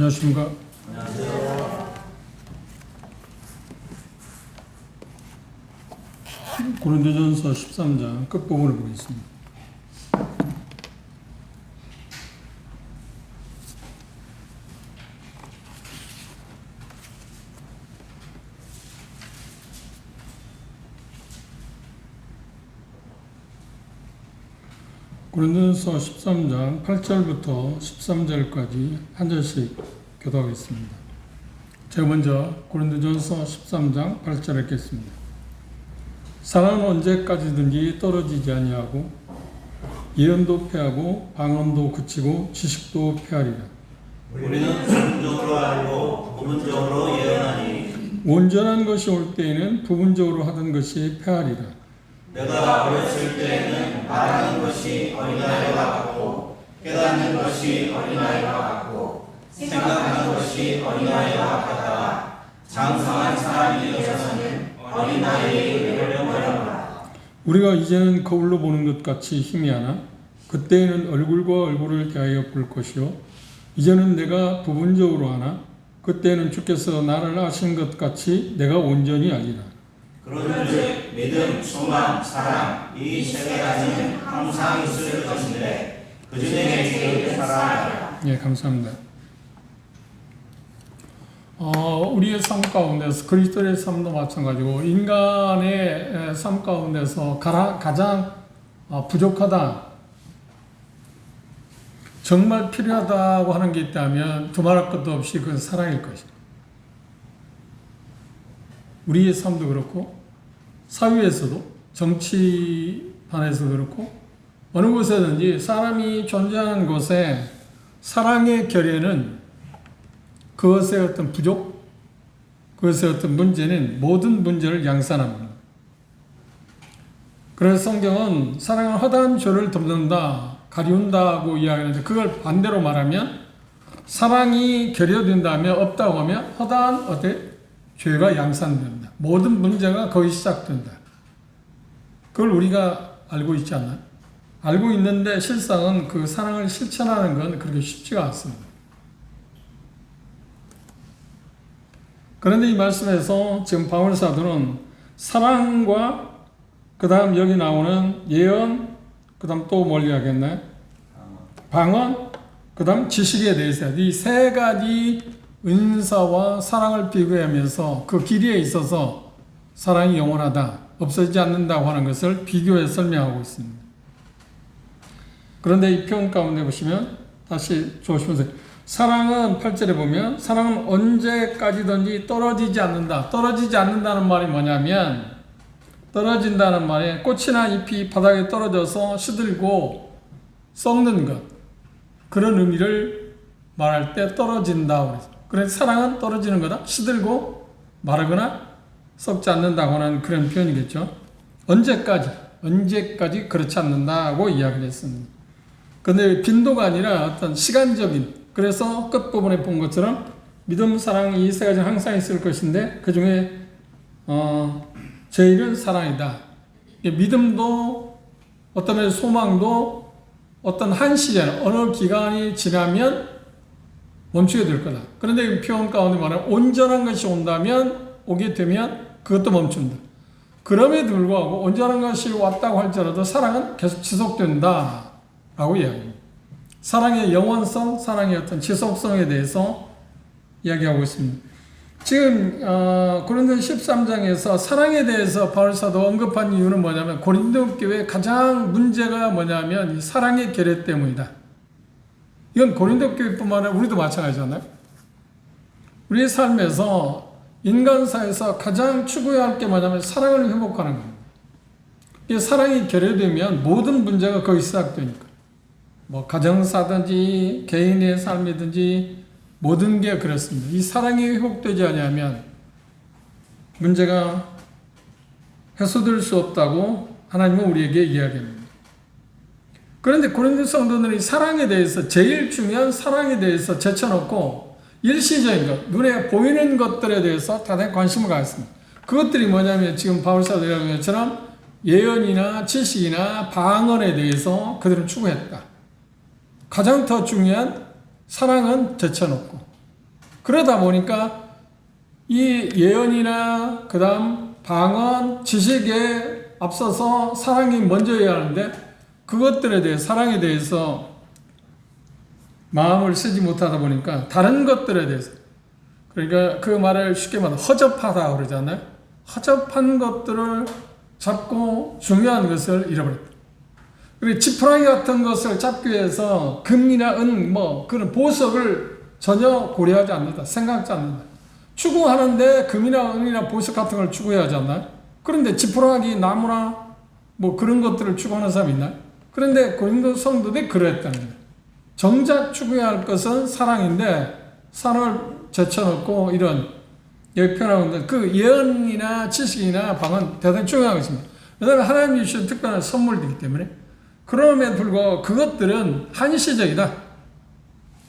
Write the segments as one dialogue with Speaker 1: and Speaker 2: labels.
Speaker 1: 안녕하십니까.
Speaker 2: 안녕하세요.
Speaker 1: 고린도전서 13장 끝부분을 보겠습니다. 고린도전서 13장 8절부터 13절까지 한 절씩 교독하겠습니다. 제가 먼저 고린도전서 13장 8절 읽겠습니다. 사랑은 언제까지든지 떨어지지 아니하고 예언도 패하고 방언도 그치고 지식도 패하리라.
Speaker 2: 우리는 부분적으로 알고 부분적으로 예언하니
Speaker 1: 온전한 것이 올 때에는 부분적으로 하던 것이 패하리라.
Speaker 2: 내가 어렸을 때에는 말하는 것이 어린아이와 같고 깨닫는 것이 어린아이와 같고 생각하는 것이 어린아이와 같다가 장성한 사람이 되어서는 어린아이에게 배려하라.
Speaker 1: 우리가 이제는 거울로 보는 것 같이 희미하나 그때에는 얼굴과 얼굴을 대하여 볼 것이요 이제는 내가 부분적으로 하나 그때에는 주께서 나를 아신 것 같이 내가 온전히 알리라.
Speaker 2: 그런즉 믿음, 소망, 사랑 이 세 가지는 항상 있을 것인데 그중에 제일 사랑하라.
Speaker 1: 예, 감사합니다. 우리의 삶 가운데서 그리스도의 삶도 마찬가지고 인간의 삶 가운데서 가장 부족하다, 정말 필요하다고 하는 게 있다면 두말할 것도 없이 그건 사랑일 것이다. 우리의 삶도 그렇고 사회에서도 정치판에서도 그렇고 어느 곳에든지 사람이 존재하는 곳에 사랑의 결여는 그것의 어떤 부족, 그것의 어떤 문제는 모든 문제를 양산합니다. 그래서 성경은 사랑은 허다한 죄를 덮는다, 가리운다고 이야기하는데 그걸 반대로 말하면 사랑이 결여된다면 없다고 하면 허다한 죄가 양산된다. 모든 문제가 거기 시작된다. 그걸 우리가 알고 있지 않나요? 알고 있는데 실상은 그 사랑을 실천하는 건 그렇게 쉽지가 않습니다. 그런데 이 말씀에서 지금 바울 사도는 사랑과 그 다음 여기 나오는 예언, 그 다음 또 뭘 이야기했나요? 방언, 그 다음 지식에 대해서 이 세 가지 은사와 사랑을 비교하면서 그 길이에 있어서 사랑이 영원하다, 없어지지 않는다고 하는 것을 비교해서 설명하고 있습니다. 그런데 이 표현 가운데 보시면 다시 조심하세요. 사랑은 8절에 보면 사랑은 언제까지든지 떨어지지 않는다. 떨어지지 않는다는 말이 뭐냐면 떨어진다는 말에 꽃이나 잎이 바닥에 떨어져서 시들고 썩는 것, 그런 의미를 말할 때 떨어진다고 그래서 그래서 사랑은 떨어지는 거다. 시들고 마르거나 썩지 않는다고 하는 그런 표현이겠죠. 언제까지 그렇지 않는다고 이야기를 했습니다. 그런데 빈도가 아니라 어떤 시간적인, 그래서 끝부분에 본 것처럼 믿음, 사랑 이 세 가지는 항상 있을 것인데 그 중에 제일은 사랑이다. 믿음도 어떤 면에서 소망도 어떤 한 시간, 어느 기간이 지나면 멈추게 될 거다. 그런데 이 표현 가운데 말하면 온전한 것이 온다면, 오게 되면 그것도 멈춘다. 그럼에도 불구하고 온전한 것이 왔다고 할지라도 사랑은 계속 지속된다 라고 이야기합니다. 사랑의 영원성, 사랑의 어떤 지속성에 대해서 이야기하고 있습니다. 지금 고린도전서 13장에서 사랑에 대해서 바울 사도가 언급한 이유는 뭐냐면 고린도 교회의 가장 문제가 뭐냐면 이 사랑의 결여 때문이다. 이건 고린도 교회뿐만 아니라 우리도 마찬가지잖아요. 우리의 삶에서 인간사에서 가장 추구해야 할 게 뭐냐면 사랑을 회복하는 겁니다. 이 사랑이 결여되면 모든 문제가 거기 시작되니까 뭐 가정사든지 개인의 삶이든지 모든 게 그렇습니다. 이 사랑이 회복되지 않으면 문제가 해소될 수 없다고 하나님은 우리에게 이야기합니다. 그런데 고린도 성도들이 사랑에 대해서 제일 중요한 사랑에 대해서 제쳐놓고 일시적인 것, 눈에 보이는 것들에 대해서 다들 관심을 가졌습니다. 그것들이 뭐냐면 지금 바울 사도가 이야기한 것처럼 예언이나 지식이나 방언에 대해서 그들은 추구했다. 가장 더 중요한 사랑은 제쳐놓고 그러다 보니까 이 예언이나 그 다음 방언, 지식에 앞서서 사랑이 먼저여야 하는데 그것들에 대해 사랑에 대해서 마음을 쓰지 못하다 보니까 다른 것들에 대해서 그러니까 그 말을 쉽게 말하면 허접하다 그러잖아요. 허접한 것들을 잡고 중요한 것을 잃어버렸다. 그리고 지푸라기 같은 것을 잡기 위해서 금이나 은 그런 보석을 전혀 고려하지 않는다. 생각하지 않는다. 추구하는데 금이나 은이나 보석 같은 걸 추구해야 하지 않나요? 그런데 지푸라기, 나무나 그런 것들을 추구하는 사람이 있나요? 그런데 고린도 성도들이 그랬다는 거예요. 정작 추구해야 할 것은 사랑인데 사랑을 제쳐놓고 이런 여기 표현하고 있는데 그 예언이나 지식이나 방언 대단히 중요한 것입니다. 왜냐하면 하나님이 주신 특별한 선물이기 때문에 그럼에도 불구하고 그것들은 한시적이다.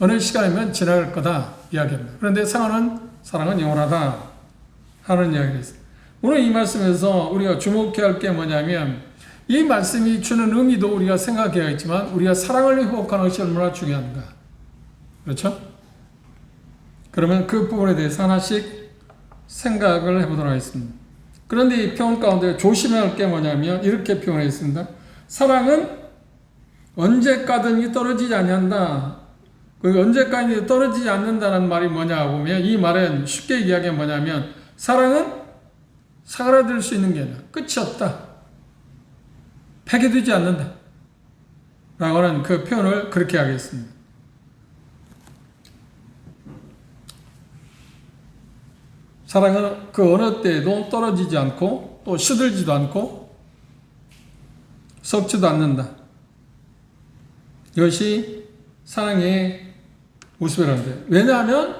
Speaker 1: 어느 시간이면 지나갈 거다 이야기합니다. 그런데 사랑은 영원하다 하는 이야기를 했어요. 오늘 이 말씀에서 우리가 주목해야 할 게 뭐냐면 이 말씀이 주는 의미도 우리가 생각해야겠지만 우리가 사랑을 회복하는 것이 얼마나 중요한가. 그렇죠? 그러면 그 부분에 대해서 하나씩 생각을 해보도록 하겠습니다. 그런데 이 표현 가운데 조심해야 할 게 뭐냐면 이렇게 표현해 있습니다. 사랑은 언제까지 떨어지지 아니한다. 그 언제까지 떨어지지 않는다는 말이 뭐냐 보면 이 말은 쉽게 얘기하면 뭐냐면 사랑은 사그라들 수 있는 게 아니라 끝이 없다. 폐기되지 않는다. 라고는 그 표현을 그렇게 하겠습니다. 사랑은 그 어느 때에도 떨어지지 않고 또 시들지도 않고 썩지도 않는다. 이것이 사랑의 모습이라는데 왜냐하면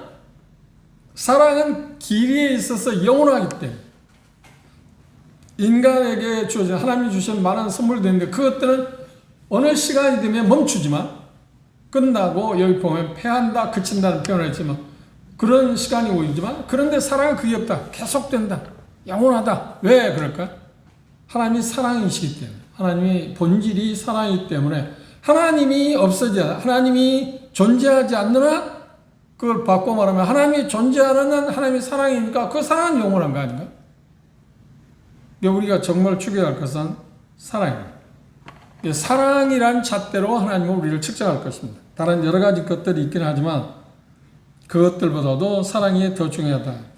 Speaker 1: 사랑은 길이에 있어서 영원하기 때문에 인간에게 주어진 하나님이 주신 많은 선물도 있는데 그것들은 어느 시간이 되면 멈추지만 끝나고 여기 보면 패한다 그친다는 표현을 했지만 그런 시간이 오지만 그런데 사랑은 그게 없다. 계속된다. 영원하다. 왜 그럴까? 하나님이 사랑이시기 때문에 하나님이 본질이 사랑이기 때문에 하나님이 하나님이 존재하지 않느나 그걸 바꿔 말하면 하나님이 존재하는 한 하나님이 사랑이니까 그 사랑은 영원한 거 아닌가? 우리가 정말 추구할 것은 사랑입니다. 사랑이란 잣대로 하나님은 우리를 측정할 것입니다. 다른 여러 가지 것들이 있긴 하지만 그것들보다도 사랑이 더 중요하다.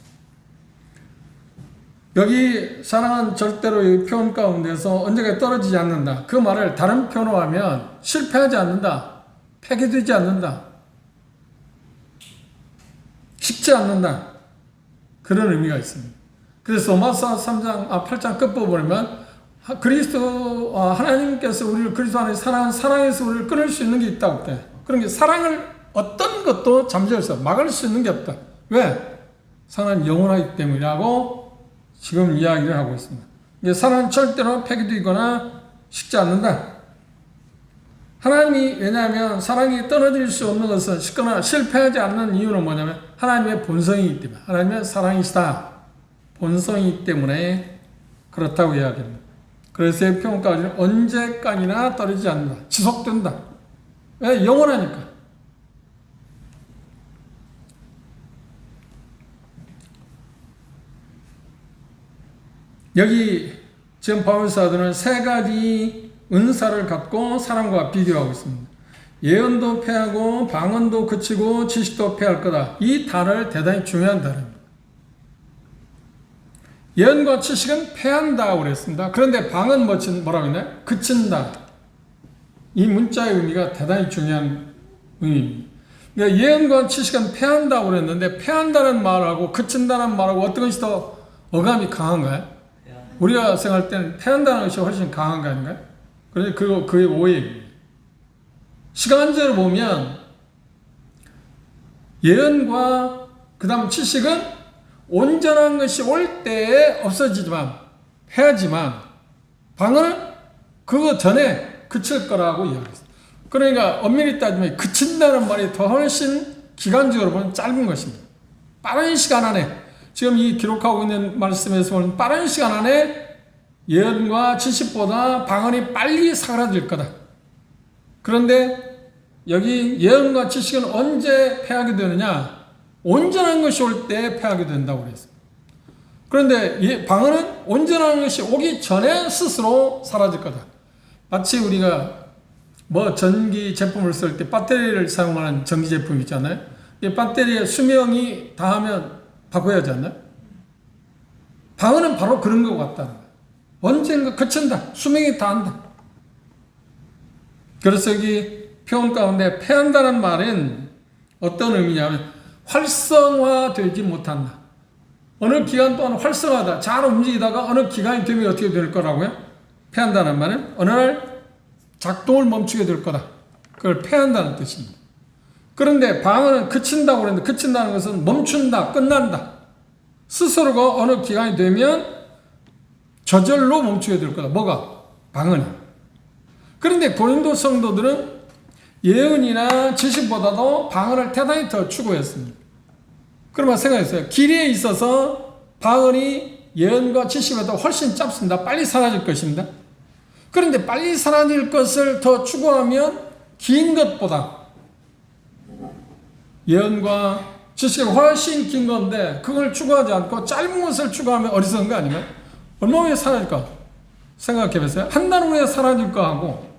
Speaker 1: 여기 사랑은 절대로 이 표현 가운데서 언제까지 떨어지지 않는다. 그 말을 다른 표현으로 하면 실패하지 않는다. 폐기되지 않는다. 식지 않는다. 그런 의미가 있습니다. 그래서 로마서 8장 끝부분에 보면 그리스도 하나님께서 우리를 그리스도 안에 사랑해서 우리를 끊을 수 있는 게 있다고 때. 그런 게 사랑을 어떤 것도 잠재워서 막을 수 있는 게 없다. 왜? 사랑은 영원하기 때문이라고 지금 이야기를 하고 있습니다. 사랑은 절대로 폐기되거나 식지 않는다. 하나님이 왜냐하면 사랑이 떨어질 수 없는 것은 식거나 실패하지 않는 이유는 뭐냐면 하나님의 본성이기 때문에 하나님의 사랑이시다. 본성이기 때문에 그렇다고 이야기합니다. 그래서 이 표현까지는 언제까지나 떨어지지 않는다. 지속된다. 왜? 영원하니까. 여기 지금 바울 사도는 세 가지 은사를 갖고 사람과 비교하고 있습니다. 예언도 패하고 방언도 그치고 지식도 패할 거다. 이 단어를 대단히 중요한 단어입니다. 예언과 지식은 패한다고 그랬습니다. 그런데 방언 뭐라고 했나요? 그친다. 이 문자의 의미가 대단히 중요한 의미입니다. 그러니까 예언과 지식은 패한다고 그랬는데 패한다는 말하고 그친다는 말하고 어떤 것이 더 어감이 강한가요? 우리가 생각할 때는 패한다는 것이 훨씬 강한 거 아닌가요? 그런데 그게 오해입니다. 시간적으로 보면 예언과 그 다음 지식은 온전한 것이 올 때에 없어지지만 패하지만 방언은 그거 전에 그칠 거라고 이야기했습니다. 그러니까 엄밀히 따지면 그친다는 말이 더 훨씬 기간적으로 보면 짧은 것입니다. 빠른 시간 안에 지금 이 기록하고 있는 말씀에서 보면 빠른 시간 안에 예언과 지식보다 방언이 빨리 사그라들 거다. 그런데 여기 예언과 지식은 언제 패하게 되느냐? 온전한 것이 올 때 패하게 된다고 그랬어요. 그런데 방언은 온전한 것이 오기 전에 스스로 사라질 거다. 마치 우리가 전기 제품을 쓸 때 배터리를 사용하는 전기 제품 있잖아요. 이 배터리의 수명이 다하면 바꿔야 하지 않나요? 방언은 바로 그런 것 같다는 거예요. 언젠가 그친다. 수명이 다한다. 그래서 여기 표현 가운데 패한다는 말은 어떤 의미냐면 활성화되지 못한다. 어느 기간 동안 활성화하다. 잘 움직이다가 어느 기간이 되면 어떻게 될 거라고요? 패한다는 말은 어느 날 작동을 멈추게 될 거다. 그걸 패한다는 뜻입니다. 그런데 방언은 그친다고 그랬는데 그친다는 것은 멈춘다, 끝난다. 스스로가 어느 기간이 되면 저절로 멈추게 될 거다. 뭐가? 방언이. 그런데 고린도 성도들은 예언이나 지식보다도 방언을 대단히 더 추구했습니다. 그러면 생각했어요. 길이에 있어서 방언이 예언과 지식보다 훨씬 짧습니다. 빨리 사라질 것입니다. 그런데 빨리 사라질 것을 더 추구하면 긴 것보다 예언과 지식이 훨씬 긴 건데 그걸 추구하지 않고 짧은 것을 추구하면 어리석은 거 아닌가요? 얼마 후에 사라질까? 생각해 보세요. 한 달 후에 사라질 거 하고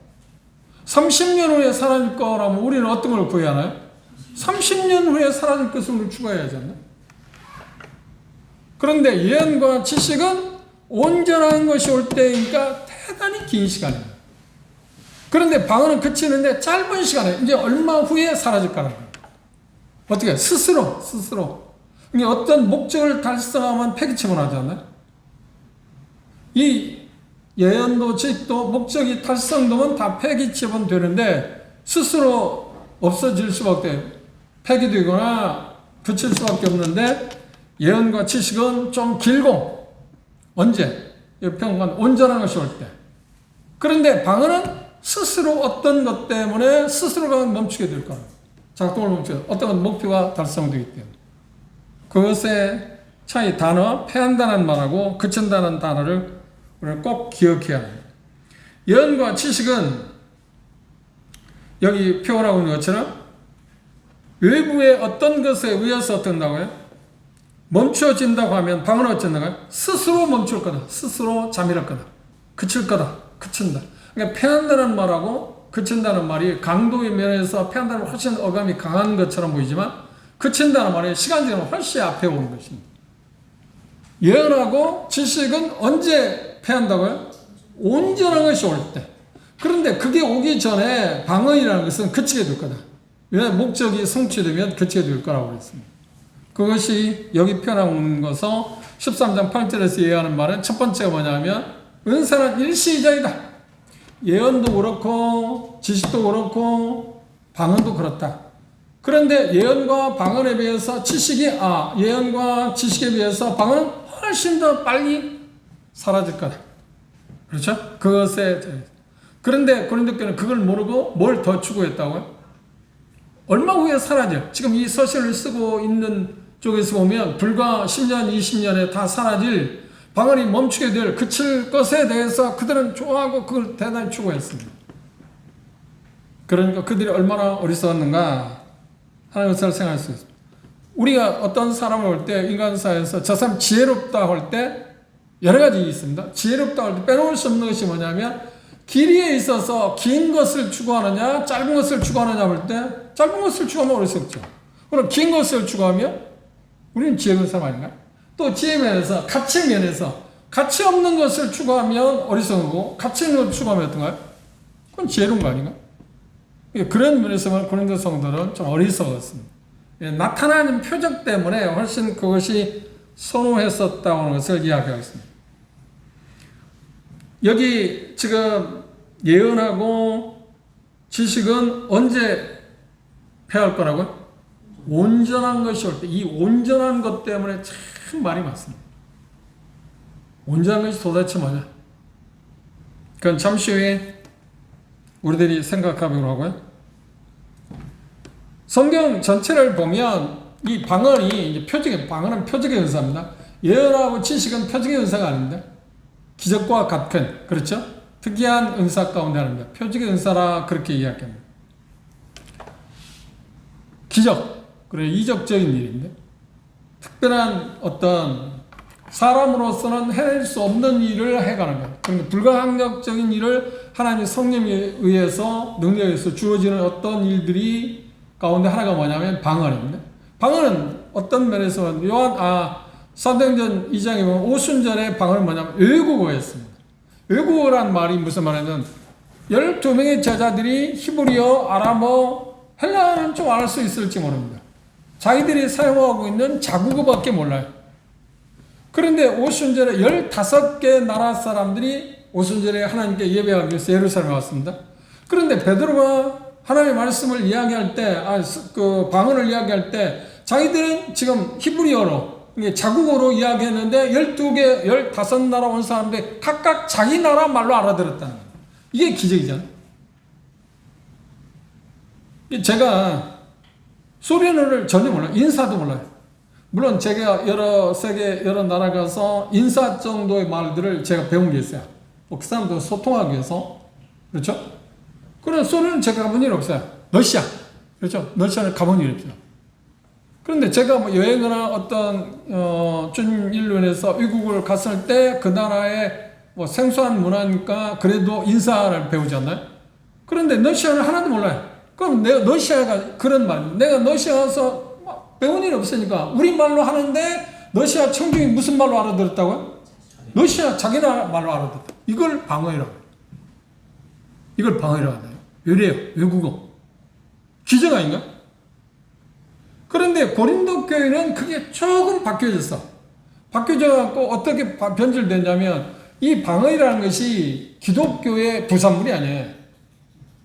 Speaker 1: 30년 후에 사라질 거라면 우리는 어떤 걸 구해야 하나요? 30년 후에 사라질 것을 우리 추구해야 하지 않나요? 그런데 예언과 지식은 온전한 것이 올 때니까 대단히 긴 시간입니다. 그런데 방언은 그치는데 짧은 시간에 이제 얼마 후에 사라질 거라는 거예요. 어떻게? 스스로. 이게 어떤 목적을 달성하면 폐기처분 하지 않나요? 이 예언도 지식도 목적이 달성되면 다 폐기처분 되는데 스스로 없어질 수밖에 폐기되거나 그칠 수밖에 없는데 예언과 지식은 좀 길고 언제? 평간 온전한 것이 올 때. 그런데 방언은 스스로 어떤 것 때문에 스스로가 멈추게 될 거예요. 작동을 멈추게 어떤 목표가 달성되기 때문에. 그것의 차이 단어 패한다는 말하고 그친다는 단어를 우리는 꼭 기억해야 합니다. 예언과 지식은 여기 표현하고 있는 것처럼 외부의 어떤 것에 의해서 어떤다고요? 멈춰진다고 하면 방언은 어쩐다고요? 스스로 멈출 거다. 스스로 잠이랄 거다. 그칠 거다. 그친다. 그러니까 패한다는 말하고 그친다는 말이 강도의 면에서 패한다는 말이 훨씬 어감이 강한 것처럼 보이지만 그친다는 말이 시간적으로 훨씬 앞에 오는 것입니다. 예언하고 지식은 언제 패한다고요? 온전한 것이 올 때. 그런데 그게 오기 전에 방언이라는 것은 그치게 될 거다. 왜? 목적이 성취되면 그치게 될 거라고 그랬습니다. 그것이 여기 표현하는 것서 13장 8절에서 예언하는 말은 첫 번째가 뭐냐면 은사는 일시이자이다. 예언도 그렇고 지식도 그렇고 방언도 그렇다. 그런데 예언과 방언에 비해서 예언과 지식에 비해서 방언은 훨씬 더 빨리 사라질 거다. 그렇죠? 그런데 고린도교는 그걸 모르고 뭘 더 추구했다고요? 얼마 후에 사라져. 지금 이 서신을 쓰고 있는 쪽에서 보면 불과 10년, 20년에 다 사라질 방언이 멈추게 될 그칠 것에 대해서 그들은 좋아하고 그걸 대단히 추구했습니다. 그러니까 그들이 얼마나 어리석었는가 하는 것을 생각할 수 있습니다. 우리가 어떤 사람을 볼 때 인간사에서 저 사람 지혜롭다 할 때 여러 가지 있습니다. 지혜롭다 할 때 빼놓을 수 없는 것이 뭐냐면 길이에 있어서 긴 것을 추구하느냐 짧은 것을 추구하느냐 볼 때 짧은 것을 추구하면 어리석죠. 그럼 긴 것을 추구하면 우리는 지혜로운 사람 아닌가요? 또 지혜 면에서 가치 없는 것을 추구하면 어리석고 가치 있는 것을 추구하면 어떤가요? 그건 지혜로운 거 아닌가? 그런 면에서 고린도 성도는 좀 어리석었습니다. 나타나는 표적 때문에 훨씬 그것이 선호했었다고 하는 것을 이야기하겠습니다. 여기 지금 예언하고 지식은 언제 패할 거라고요? 온전한 것이 올 때. 이 온전한 것 때문에 참 말이 많습니다. 온전한 것이 도대체 뭐냐? 그건 잠시 후에 우리들이 생각하기로 하고요. 성경 전체를 보면 이 방언이 방언은 표적의 은사입니다. 예언하고 지식은 표적의 은사가 아닌데 기적과 같은, 그렇죠? 특이한 은사 가운데 하나입니다. 표적의 은사라 그렇게 이야기합니다. 기적, 그래 이적적인 일인데 특별한 어떤 사람으로서는 해낼 수 없는 일을 해가는 거예요. 그러니까 불가항력적인 일을 하나님의 성령에 의해서 능력에 의해서 주어지는 어떤 일들이 가운데 하나가 뭐냐면 방언입니다. 방언은 어떤 면에서 사도행전 2장에 보면 오순절의 방언은 뭐냐면 외국어였습니다. 외국어란 말이 무슨 말이냐면 12명의 제자들이 히브리어, 아람어, 헬라어는 좀 알 수 있을지 모릅니다. 자기들이 사용하고 있는 자국어밖에 몰라요. 그런데 오순절에 15개 나라 사람들이 오순절에 하나님께 예배하기 위해서 예루살렘에 왔습니다. 그런데 베드로가 하나님의 말씀을 이야기할 때, 그 방언을 이야기할 때 자기들은 지금 히브리어로 자국어로 이야기했는데 12개, 15나라 온 사람들이 각각 자기 나라 말로 알아들었다는 거예요. 이게 기적이잖아요. 제가 소리언어를 전혀 몰라요. 인사도 몰라요. 물론 제가 세계 여러 나라 가서 인사 정도의 말들을 제가 배운 게 있어요. 그 사람도 소통하기 위해서. 그렇죠? 그런 소리는 제가 가본 일이 없어요. 러시아. 그렇죠? 러시아는 가본 일이 없어요. 그런데 제가 뭐 여행이나 어떤 준일론에서 외국을 갔을 때 그 나라의 뭐 생소한 문화니까 그래도 인사를 배우잖아요. 그런데 러시아는 하나도 몰라요. 그럼 내가 러시아가 그런 말, 내가 러시아 가서 배운 일이 없으니까 우리말로 하는데 러시아 청중이 무슨 말로 알아들었다고요? 러시아 자기 나라 말로 알아들었다. 이걸 방어이라고 해요. 이걸 방어이라고 해요. 외래요. 외국어. 기적 아닌가? 그런데 고린도 교회는 그게 조금 바뀌어졌어. 바뀌어져갖고 어떻게 변질됐냐면 이 방언이라는 것이 기독교의 부산물이 아니에요.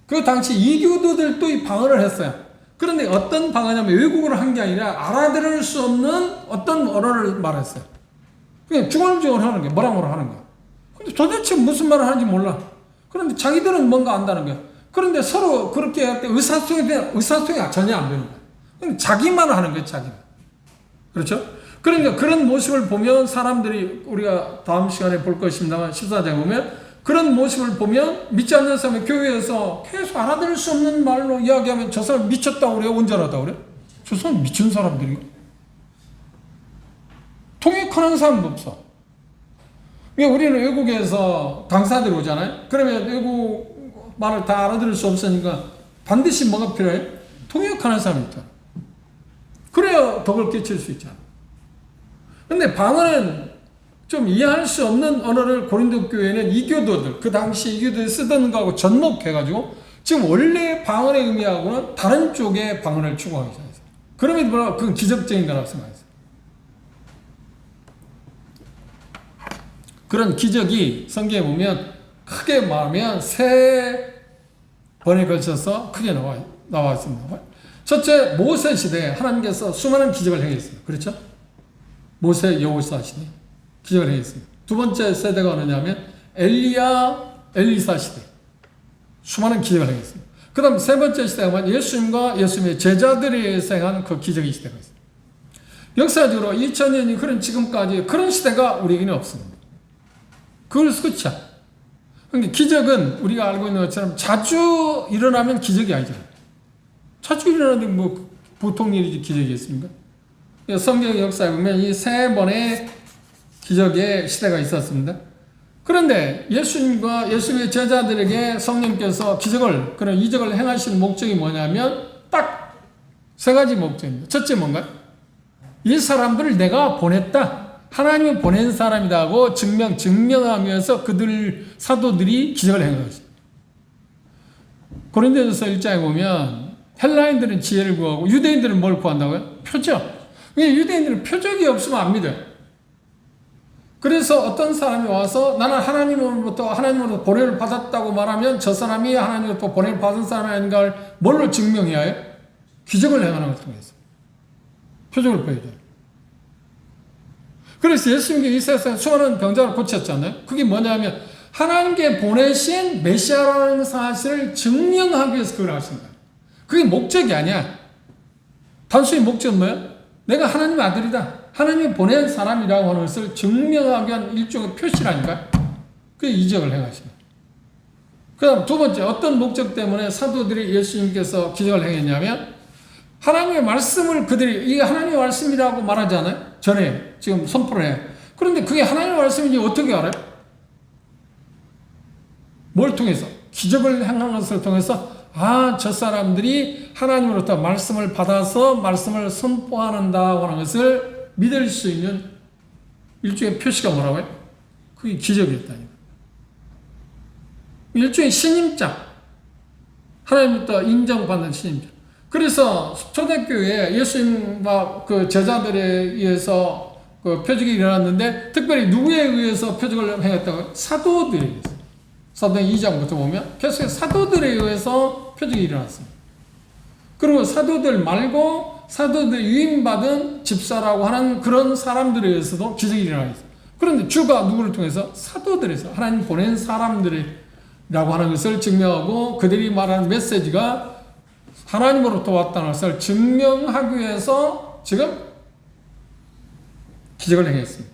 Speaker 1: 그 당시 이교도들도 이 방언을 했어요. 그런데 어떤 방언이냐면 외국어를 한 게 아니라 알아들을 수 없는 어떤 언어를 말했어요. 그냥 중얼중얼 하는 거예요. 뭐라 하는 거예요. 근데 도대체 무슨 말을 하는지 몰라. 그런데 자기들은 뭔가 안다는 거예요. 그런데 서로 그렇게 할 때 의사소통이 전혀 안 되는 거예요. 자기만 하는 거예요. 자기만. 그렇죠? 그러니까 그런 모습을 보면 사람들이 우리가 다음 시간에 볼 것입니다만 14장에 보면 그런 모습을 보면 믿지 않는 사람이 교회에서 계속 알아들을 수 없는 말로 이야기하면 저 사람 미쳤다고 그래요? 온전하다고 그래요? 저 사람 미친 사람들인가? 통역하는 사람도 없어. 우리는 외국에서 강사들이 오잖아요? 그러면 외국 말을 다 알아들을 수 없으니까 반드시 뭐가 필요해? 통역하는 사람이 있다. 그래야 덕을 끼칠 수 있잖아. 근데 방언은 좀 이해할 수 없는 언어를 고린도 교회는 이교도들, 그 당시 이교도들이 쓰던 거하고 접목해가지고 지금 원래 방언의 의미하고는 다른 쪽의 방언을 추구하기 시작했어요. 그러면 뭐라 그건 기적적인 거라고 생각했어요. 그런 기적이 성경에 보면 크게 말하면 세 번에 걸쳐서 크게 나와 있습니다. 첫째, 모세 시대에 하나님께서 수많은 기적을 행했어요. 그렇죠? 모세 여호수아 시대 기적을 행했습니다. 두 번째 세대가 어느냐면 엘리사 시대 수많은 기적을 행했습니다. 그 다음 세 번째 시대가 뭐냐? 예수님과 예수님의 제자들이 생한 그 기적의 시대가 있어요. 역사적으로 2000년이 흐른 지금까지 그런 시대가 우리에게는 없습니다. 그걸 끝이야. 그러니까 기적은 우리가 알고 있는 것처럼 자주 일어나면 기적이 아니잖아요. 자주 일어나는데 뭐 보통 일이지 기적이겠습니까? 성경 역사에 보면 이 세 번의 기적의 시대가 있었습니다. 그런데 예수님과 예수님의 제자들에게 성령께서 그런 이적을 행하신 목적이 뭐냐면 딱 세 가지 목적입니다. 첫째 뭔가요? 이 사람들을 내가 보냈다. 하나님이 보낸 사람이다 하고 증명하면서 그들 사도들이 기적을 행한 것입니다. 고린도전서 1장에 보면 헬라인들은 지혜를 구하고 유대인들은 뭘 구한다고요? 표적. 유대인들은 표적이 없으면 안 믿어요. 그래서 어떤 사람이 와서 나는 하나님으로부터 보냄을 받았다고 말하면 저 사람이 하나님으로부터 보냄을 받은 사람이 아닌가를 뭘로 증명해야 해요? 기적을 행하는 것을 통해서. 표적을 보여줘요. 그래서 예수님께서 이 세상에 수많은 병자를 고쳤잖아요. 그게 뭐냐면 하나님께 보내신 메시아라는 사실을 증명하기 위해서 그걸 하신 거예요. 그게 목적이 아니야. 단순히 목적은 뭐예요? 내가 하나님의 아들이다. 하나님이 보낸 사람이라고 하는 것을 증명하기 위한 일종의 표시라니까. 그게 이적을 행하신 거예요. 그 다음 두 번째, 어떤 목적 때문에 사도들이 예수님께서 기적을 행했냐면 하나님의 말씀을 그들이 이게 하나님의 말씀이라고 말하지 않아요? 전에 지금 선포를 해요. 그런데 그게 하나님의 말씀인지 어떻게 알아요? 뭘 통해서? 기적을 행한 것을 통해서 저 사람들이 하나님으로부터 말씀을 받아서 말씀을 선포한다고 하는 것을 믿을 수 있는 일종의 표시가 뭐라고요? 그게 기적이었다. 일종의 신임장. 하나님부터 인정받는 신임장. 그래서 초대교회에 예수님과 그 제자들에 의해서 그 표적이 일어났는데 특별히 누구에 의해서 표적을 행했다고? 사도들에 의해서. 사도행 2장부터 보면 계속 사도들에 의해서 표적이 일어났습니다. 그리고 사도들 말고 사도들 유임받은 집사라고 하는 그런 사람들에 의해서도 기적이 일어나겠어요. 그런데 주가 누구를 통해서? 사도들에서 하나님 보낸 사람들이라고 하는 것을 증명하고 그들이 말하는 메시지가 하나님으로부터 왔다는 것을 증명하기 위해서 지금 기적을 행했습니다.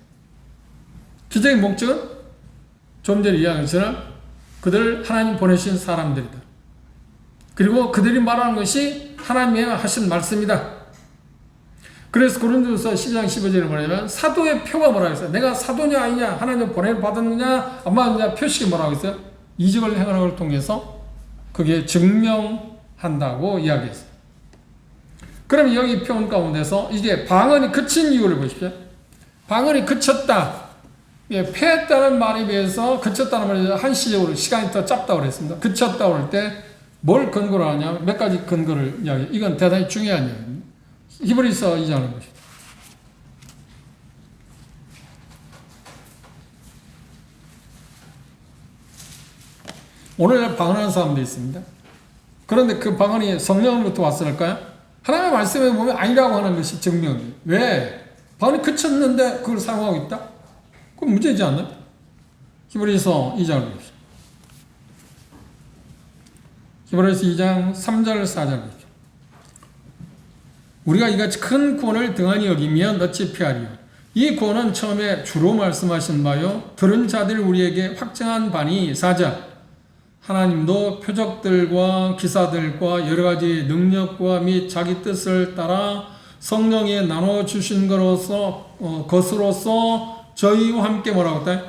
Speaker 1: 기적의 목적은 좀 전에 이야기한 것처럼 그들 하나님 보내신 사람들이다. 그리고 그들이 말하는 것이 하나님의 하신 말씀이다. 그래서 고린도서 12장 15절에 뭐냐면 사도의 표가 뭐라고 했어요? 내가 사도냐 아니냐 하나님 보내받았느냐 안 받았느냐 표식이 뭐라고 했어요? 이적을 행하는 걸 통해서 그게 증명한다고 이야기했어요. 그럼 여기 표현 가운데서 이게 방언이 그친 이유를 보십시오. 방언이 그쳤다. 패했다는 말에 비해서 그쳤다는 말에 비해서 한시적으로 시간이 더 짧다고 그랬습니다. 그쳤다고 할 때 뭘 근거로 하냐? 몇 가지 근거를 이야기해요. 이건 대단히 중요한 이야기입니다. 히브리서 2장을 보십시오. 오늘날 방언하는 사람도 있습니다. 그런데 그 방언이 성령으로부터 왔을까요? 하나님의 말씀에 보면 아니라고 하는 것이 증명이에요. 왜? 방언이 그쳤는데 그걸 사용하고 있다? 그건 문제지 않나요? 히브리서 2장을 보십시오. 히브리서 2장 3절 4절 보십시오. 우리가 이같이 큰 구원을 등한히 여기면 어찌 피하리요? 이 구원은 처음에 주로 말씀하신 바요 들은 자들 우리에게 확증한 바니 4절 하나님도 표적들과 기사들과 여러 가지 능력과 및 자기 뜻을 따라 성령에 나눠주신 것으로서 저희와 함께 뭐라고 했다?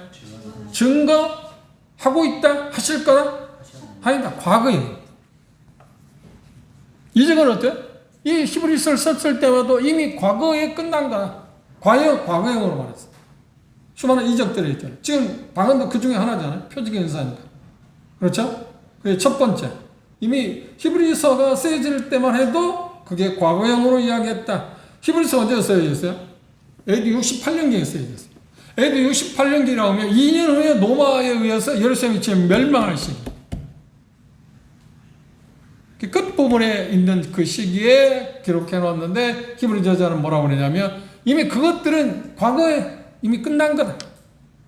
Speaker 1: 증거하고 있다? 하실 거다? 아니다. 과거에. 이적은 어때요? 이 히브리서를 썼을 때마다 이미 과거에 끝난 거다. 과거형으로 말했어. 수많은 이적들이 있잖아요. 지금 방언도 그 중에 하나잖아요. 표적의 은사니까. 그렇죠? 그게 첫 번째. 이미 히브리서가 쓰여질 때만 해도 그게 과거형으로 이야기했다. 히브리서 언제 쓰여졌어요? AD 68년경에 쓰여졌어요. AD 68년기라고 하면 2년 후에 로마에 의해서 예루살렘이 지금 멸망할 시기. 끝부분에 있는 그 시기에 기록해 놓았는데 히브리 저자는 뭐라고 그러냐면 이미 그것들은 과거에 이미 끝난 거다.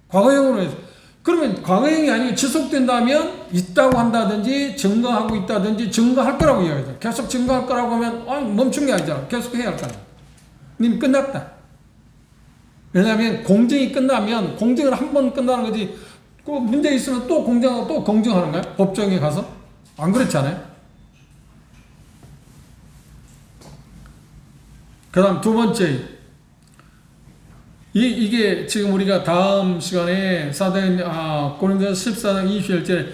Speaker 1: 과거형으로 해서. 그러면 과거형이 아니고 지속된다면 있다고 한다든지 증거하고 있다든지 증거할 거라고 이야기하죠. 계속 증거할 거라고 하면 멈춘 게 아니잖아. 계속 해야 할 거야. 이미 끝났다. 왜냐하면 공정이 끝나면 공정은 한 번 끝나는 거지 그 문제 있으면 또 공정하고 또 공정하는 거야? 법정에 가서? 안 그렇잖아요. 그 다음 두 번째 이게 지금 우리가 다음 시간에 고린도서 14장 21절에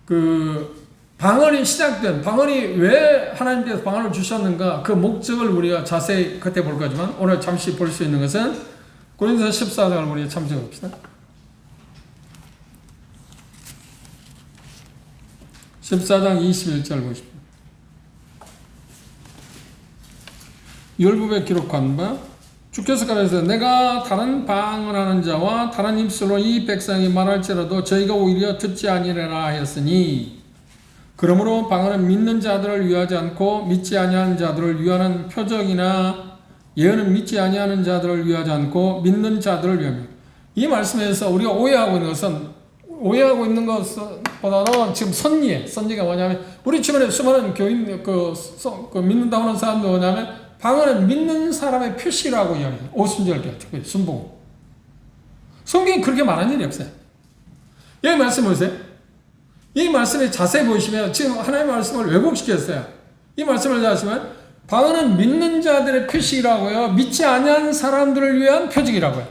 Speaker 1: 그 방언이 시작된 방언이 왜 하나님께서 방언을 주셨는가 그 목적을 우리가 자세히 그때 볼 거지만 오늘 잠시 볼 수 있는 것은 고린도서 14장을 우리가 참조해 봅시다. 14장 21절 보십시오. 율법에 기록한 바 주께서 가라사대 내가 다른 방언하는 자와 다른 입술로 이 백성이 말할지라도 저희가 오히려 듣지 아니하리라 하였으니 그러므로 방언은 믿는 자들을 위하지 않고 믿지 아니하는 자들을 위하는 표적이나 예언은 믿지 아니하는 자들을 위하지 않고 믿는 자들을 위합니다. 이 말씀에서 우리가 오해하고 있는 것보다는 지금 선지가 뭐냐면 우리 주변에 수많은 교인 믿는다고 하는 사람들 뭐냐면 방언은 믿는 사람의 표시라고 이야기해요. 오순절교, 특별히 순복음. 성경이 그렇게 말한 일이 없어요. 여기 말씀 보세요. 이 말씀에 자세히 보시면 지금 하나님의 말씀을 왜곡시켰어요. 이 말씀을 자시면 방언은 믿는 자들의 표식이라고요. 믿지 아니한 사람들을 위한 표적이라고요.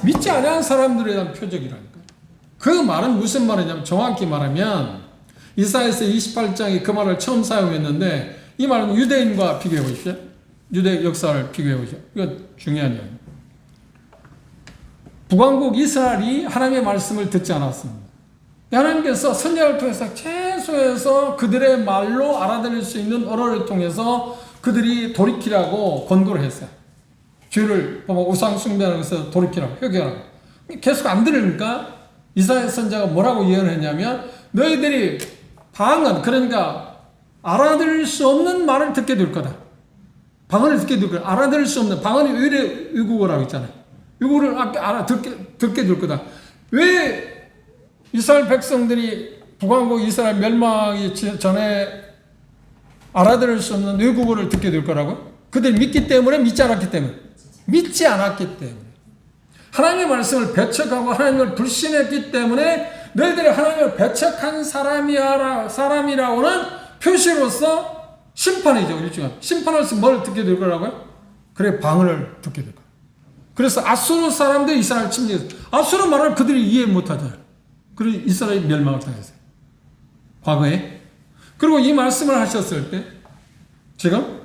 Speaker 1: 믿지 아니한 사람들에 대한 표적이라니까. 그 말은 무슨 말이냐면 정확히 말하면 이사야서 28장이 그 말을 처음 사용했는데 이 말은 유대인과 비교해 보십시오. 유대 역사를 비교해 보십시오. 이거 중요한 이야기. 북왕국 이스라엘이 하나님의 말씀을 듣지 않았습니다. 하나님께서 선지자를 통해서 최소해서 그들의 말로 알아들을 수 있는 언어를 통해서 그들이 돌이키라고 권고를 했어요. 죄를 우상 숭배하는 것에서 돌이키라고 회개하라고. 계속 안 들으니까 이사야 선지자가 뭐라고 예언했냐면 너희들이 방언 그러니까 알아들을 수 없는 말을 듣게 될 거다. 방언을 듣게 될 거다. 알아들을 수 없는 방언이 외국어라고 있잖아요. 외국어를 듣게 될 거다. 왜 이스라엘 백성들이 북왕국 이스라엘 멸망이 전에 알아들을 수 없는 외국어를 듣게 될 거라고? 그들이 믿기 때문에 믿지 않았기 때문에. 믿지 않았기 때문에. 하나님의 말씀을 배척하고 하나님을 불신했기 때문에 너희들이 하나님을 배척한 사람이라고는 표시로서 심판이죠. 일종의 심판으로서 뭘 듣게 될 거라고요? 그래 방언을 듣게 될 거예요. 그래서 아수르 사람들이 이스라엘 침략했어요. 아수르 말을 그들이 이해 못하잖아요. 그리고 이스라엘이 멸망을 당했어요. 과거에. 그리고 이 말씀을 하셨을 때 지금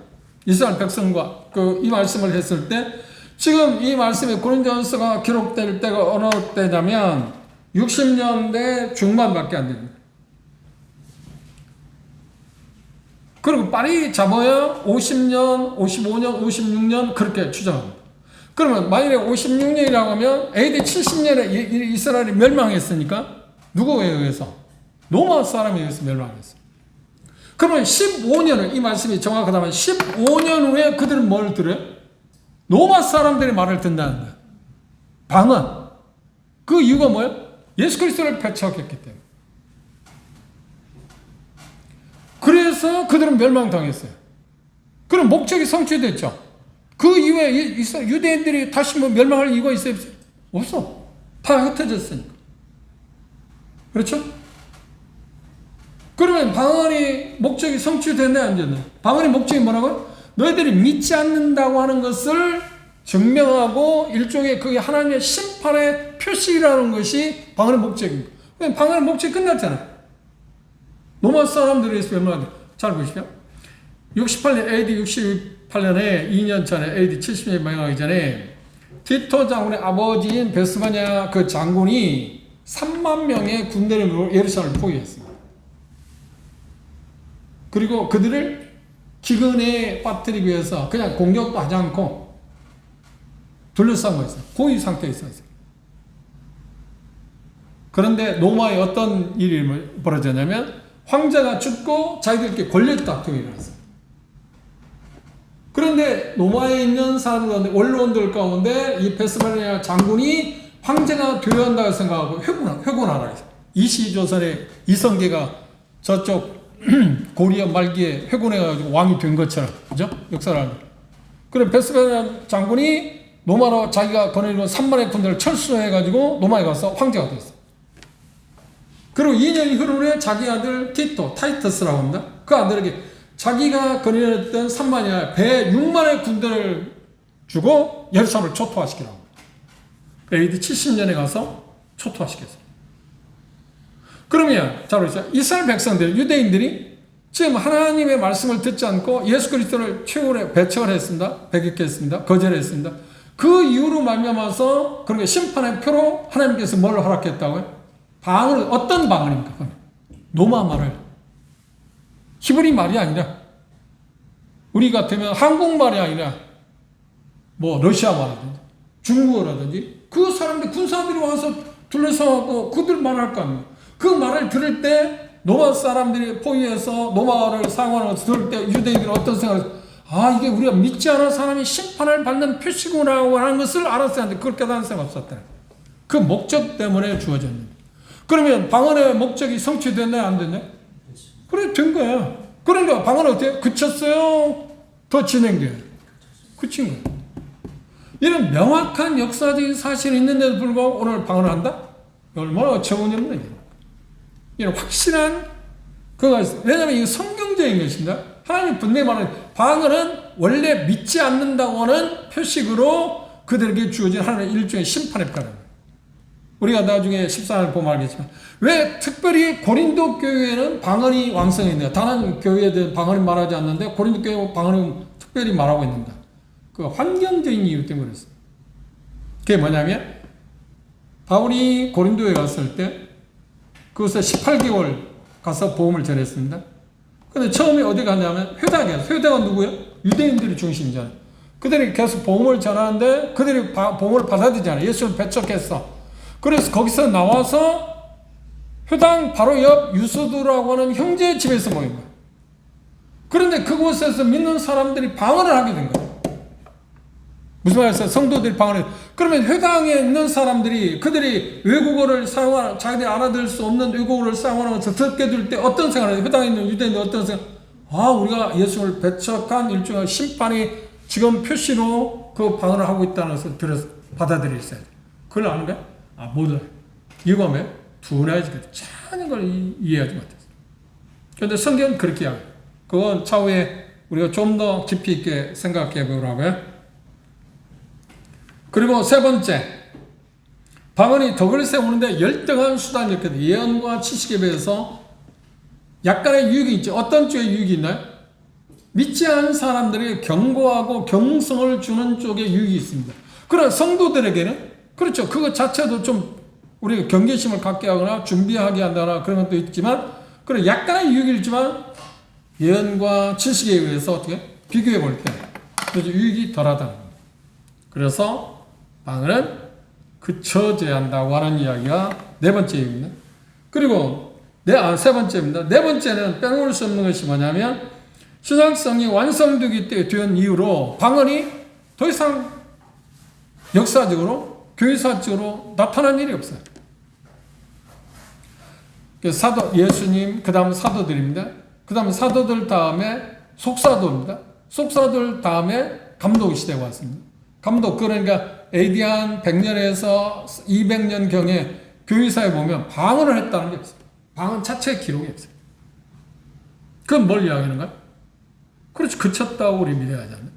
Speaker 1: 이스라엘 백성과 이 말씀을 했을 때 지금 이 말씀이 고린도전서가 기록될 때가 어느 때냐면 60년대 중반밖에 안 됩니다. 그리고 빨리 잡아야 50년, 55년, 56년 그렇게 추정합니다. 그러면 만일에 56년이라고 하면 AD 70년에 이스라엘이 멸망했으니까 누구에 의해서? 로마 사람에 의해서 멸망했어요. 그러면 15년을 이 말씀이 정확하다면 15년 후에 그들은 뭘 들어요? 로마 사람들의 말을 듣는다는 거예요. 방언. 그 이유가 뭐예요? 예수 그리스도를 배척했기 때문에. 그래서 그들은 멸망당했어요. 그럼 목적이 성취됐죠. 그 이후에 유대인들이 다시 멸망할 이유가 있어요? 없어. 다 흩어졌으니까. 그렇죠? 그러면 방언이 목적이 성취됐네, 안 됐네? 방언의 목적이 뭐라고요? 너희들이 믿지 않는다고 하는 것을 증명하고 일종의 그게 하나님의 심판의 표시라는 것이 방언의 목적입니다. 방언의 목적이 끝났잖아요. 로마 사람들이 멸망한다. 잘 보십시오. 68년, AD 68년에 2년 전에 AD 70년에 멸망하기 전에 티토 장군의 아버지인 베스바냐 그 장군이 3만 명의 군대를 예루살렘을 포위했습니다. 그리고 그들을 기근에 빠뜨리기 위해서 그냥 공격도 하지 않고 둘러싼 거였어요. 고위 상태에 있었어요. 그런데 로마에 어떤 일이 벌어졌냐면 황제가 죽고 자기들끼리 권력 다툼이 일어났어요. 그런데 로마에 있는 사람들 가운데 원로원들 가운데 이 베스바냐 장군이 황제가 되어야 한다고 생각하고 회군하라 했어요. 이시조선의 이성계가 저쪽 고리아 말기에 회군해가지고 왕이 된 것처럼, 그죠? 역사를. 그래, 베스바냐 장군이 로마로 자기가 거느리고 3만의 군대를 철수해가지고 로마에 가서 황제가 됐어요. 그리고 2년이 흐른 후에 자기 아들 티토, 타이터스라고 합니다. 그 아들에게 자기가 거느렸던 3만이 배 6만의 군대를 주고 예루살렘을 초토화시키라고 합니다. AD 70년에 가서 초토화시켰어요. 그러면 자 그렇죠. 이스라엘 백성들, 유대인들이 지금 하나님의 말씀을 듣지 않고 예수 그리스도를 최고로 배척을 했습니다. 배격했습니다. 거절했습니다. 그 이유로 말미암아서 그렇게 심판의 표로 하나님께서 뭘 허락했다고요? 방언을 어떤 방언입니까? 로마 말을 히브리 말이 아니라 우리 같으면 한국말이 아니라 뭐 러시아 말이라든지 중국어라든지 그 사람들 군사들이 와서 둘러싸고 그들 말할 거 아니에요. 그 말을 들을 때 로마 사람들이 포위해서 로마를 사용하는 것을 들을 때 유대인들은 어떤 생각을 해요? 아, 이게 우리가 믿지 않은 사람이 심판을 받는 표시구나 하는 것을 알았어야 하는데 그걸 깨달은 사람이 없었다. 그 목적 때문에 주어졌는데. 그러면 방언의 목적이 성취됐나요? 안 됐나요? 그래, 된 거야. 그러니까 방언은 어때요? 그쳤어요? 더 진행돼요. 그친 거예요. 이런 명확한 역사적인 사실이 있는데도 불구하고 오늘 방언을 한다? 얼마나 어처구니없는 얘기예요. 이런 확실한 그거가 있어요. 왜냐하면 이게 성경적인 것입니다. 하나님 분명히 말하는 방언은 원래 믿지 않는다고 하는 표식으로 그들에게 주어진 하나의 일종의 심판의 표현. 우리가 나중에 14절 보면 알겠지만 왜 특별히 고린도 교회에는 방언이 왕성했냐. 다른 교회에 대한 방언이 말하지 않는데 고린도 교회 방언은 특별히 말하고 있는다. 그 환경적인 이유 때문에 그랬어요. 그게 뭐냐면 바울이 고린도에 갔을 때 그것에 18개월 가서 복음을 전했습니다. 근데 처음에 어디 갔냐면 회당에 갔어요. 회당은 누구예요? 유대인들이 중심이잖아요. 그들이 계속 복음을 전하는데 그들이 복음을 받아들이잖아요. 예수를 배척했어. 그래서 거기서 나와서 회당 바로 옆 유수도라고 하는 형제의 집에서 모인 거예요. 그런데 그곳에서 믿는 사람들이 방언을 하게 된 거예요. 무슨 말이었어요? 성도들이 방언을. 그러면 회당에 있는 사람들이 그들이 외국어를 사용하는, 자기들이 알아들을 수 없는 외국어를 사용하는 것을 듣게 될 때 어떤 생각을 해요? 회당에 있는 유대인들 어떤 생각? 우리가 예수를 배척한 일종의 심판이 지금 표시로 그 방언을 하고 있다는 것을 받아들였어야 돼. 그걸 아는 거야? 몰라요. 이유가 뭐예요? 둔해지게 전혀 걸 이해하지 못했어요. 그런데 성경은 그렇게 이야기해요. 그건 차후에 우리가 좀 더 깊이 있게 생각해 보라고요. 그리고 세 번째, 방언이 덕을 세우는데 열등한 수단이었거든요. 예언과 지식에 비해서 약간의 유익이 있죠. 어떤 쪽에 유익이 있나요? 믿지 않은 사람들이 경고하고 경성을 주는 쪽에 유익이 있습니다. 그러나 성도들에게는 그렇죠. 그것 자체도 좀 우리가 경계심을 갖게 하거나 준비하게 한다거나 그런 것도 있지만 그런 약간의 유익이 있지만 예언과 지식에 의해서 어떻게 비교해 볼 때 그래서 유익이 덜하다는 겁니다. 그래서 방언은 그쳐져야 한다고 하는 이야기가 네 번째 이유입니다. 그리고 세 번째입니다. 네 번째는 빼놓을 수 없는 것이 뭐냐면 신앙성이 완성되기 된 이유로 방언이 더 이상 역사적으로 교회사적으로 나타난 일이 없어요. 예수님, 그 다음 사도들입니다. 그 다음에 사도들 다음에 속사도입니다. 속사도들 다음에 감독 시대가 왔습니다. 감독, 그러니까 AD 한 100년에서 200년경에 교회사에 보면 방언을 했다는 게 없어요. 방언 자체의 기록이 없어요. 그건 뭘 이야기하는 거야? 그렇지, 그쳤다고 우리 믿어야 하잖아요.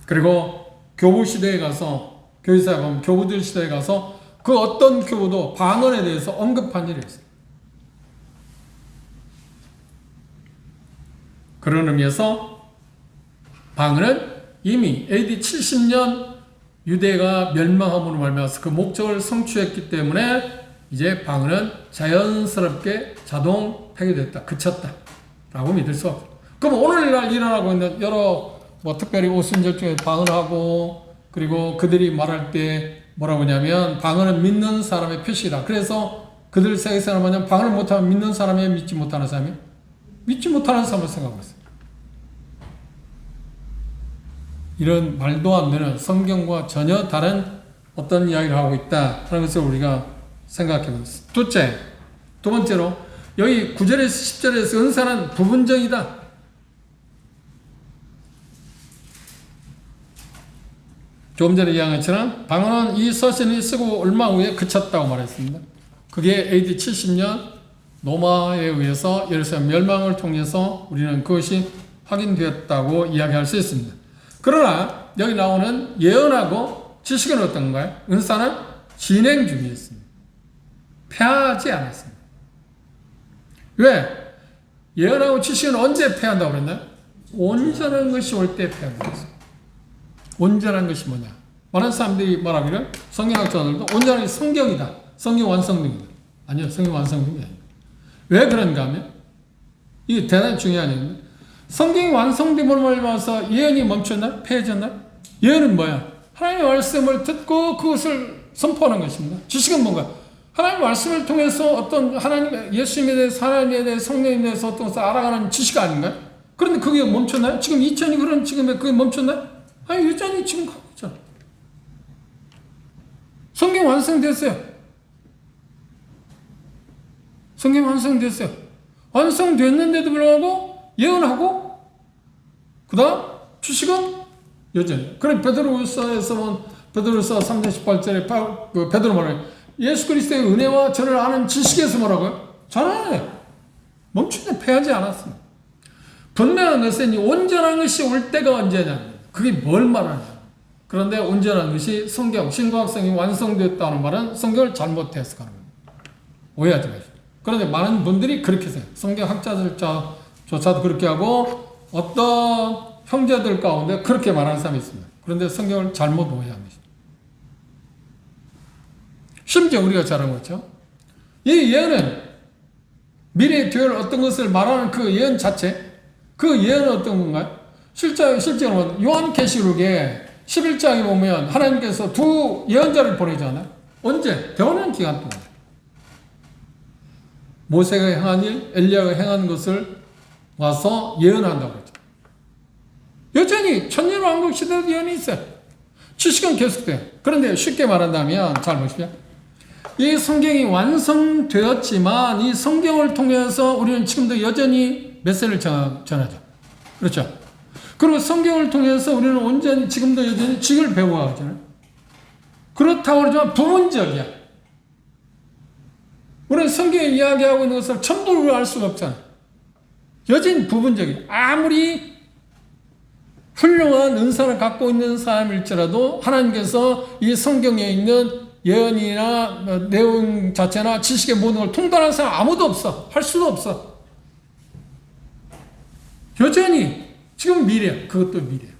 Speaker 1: 그리고 교부 시대에 가서, 교회사에 보면 교부들 시대에 가서 그 어떤 교부도 방언에 대해서 언급한 일이 있어요. 그런 의미에서 방언은 이미 AD 70년 유대가 멸망함으로 말미암아서 그 목적을 성취했기 때문에 이제 방언은 자연스럽게 자동 폐기됐다, 그쳤다 라고 믿을 수 없다. 그럼 오늘날 일어나고 있는 여러 특별히 오순절 중에 방언하고 그리고 그들이 말할 때 뭐라고 하냐면 방언은 믿는 사람의 표시다. 그래서 그들 세계사람 뭐냐면 방언을 못하면 믿는 사람이 믿지 못하는 사람이 믿지 못하는 사람을 생각하고 있어요. 이런 말도 안 되는 성경과 전혀 다른 어떤 이야기를 하고 있다 하는 것을 우리가 생각해 보겠습니다. 두 번째로 여기 9절에서 10절에서 은사는 부분적이다. 조금 전에 이야기한 것처럼 방언은 이 서신이 쓰고 얼마 후에 그쳤다고 말했습니다. 그게 AD 70년 로마에 의해서 예루살렘 멸망을 통해서 우리는 그것이 확인되었다고 이야기할 수 있습니다. 그러나 여기 나오는 예언하고 지식은 어떤가요? 은사는 진행 중에 있습니다. 폐하지 않았습니다. 왜? 예언하고 지식은 언제 폐한다고 그랬나요? 온전한 것이 올 때 폐한다고 했습니다. 온전한 것이 뭐냐? 많은 사람들이 말하기를 성경학자들도 온전한 것이 성경이다. 성경 완성등이다. 아니요, 성경 완성등이 아닙니다. 왜 그런가 하면 이게 대단히 중요한 얘기입니다. 성경이 완성됨으로 말미암아서 예언이 멈췄나? 폐해졌나? 예언은 뭐야? 하나님의 말씀을 듣고 그것을 선포하는 것입니다. 지식은 뭔가? 하나님의 말씀을 통해서 어떤 예수님에 대해서 하나님에 대해서 성령에 대해서 어떤 것을 알아가는 지식 아닌가요? 그런데 그게 멈췄나요? 지금 2000이 그런 지금에 그게 멈췄나요? 아니, 여전히 지금 가고 있잖아. 성경 완성됐어요. 성경 완성됐어요. 완성됐는데도 불구하고 예언하고 그 다음 지식은 여전히. 그래 베드로서에서는 베드로서 3장 18절에 베드로 말해요. 예수 그리스도의 은혜와 저를 아는 지식에서 뭐라고요? 잘하네. 멈추네. 패하지 않았습니다. 분명한 것은 이 온전한 것이 올 때가 언제냐. 그게 뭘 말하냐. 그런데 온전한 것이 성경, 신구약성이 완성됐다는 말은 성경을 잘못 해석하는 겁니다. 오해하지 마시고. 그런데 많은 분들이 그렇게 생각해요. 성경 학자들조차도 그렇게 하고 어떤 형제들 가운데 그렇게 말하는 사람이 있습니다. 그런데 성경을 잘못 오해합니다. 심지어 우리가 잘 알고 있죠. 이 예언은 미래에 될 어떤 것을 말하는 그 예언 자체, 그 예언은 어떤 건가요? 실제로 요한계시록에 11장에 보면 하나님께서 두 예언자를 보내잖아요. 언제? 대원한 기간 동안. 모세가 행한 일, 엘리야가 행한 것을 와서 예언한다고 했죠. 여전히 천년왕국 시대도 예언이 있어요. 지식은 계속돼요. 그런데 쉽게 말한다면 잘 보십시오. 이 성경이 완성되었지만 이 성경을 통해서 우리는 지금도 여전히 메시지를 전하죠. 그렇죠? 그리고 성경을 통해서 우리는 온전히 지금도 여전히 직을 배워가잖아요. 그렇다고 그러지만 부분적이야. 우리는 성경에 이야기하고 있는 것을 전부를 알 수가 없잖아요. 여전히 부분적이야. 아무리 훌륭한 은사를 갖고 있는 사람일지라도 하나님께서 이 성경에 있는 예언이나 내용 자체나 지식의 모든 걸 통달하는 사람 아무도 없어. 할 수도 없어. 여전히 지금 미래야. 그것도 미래야.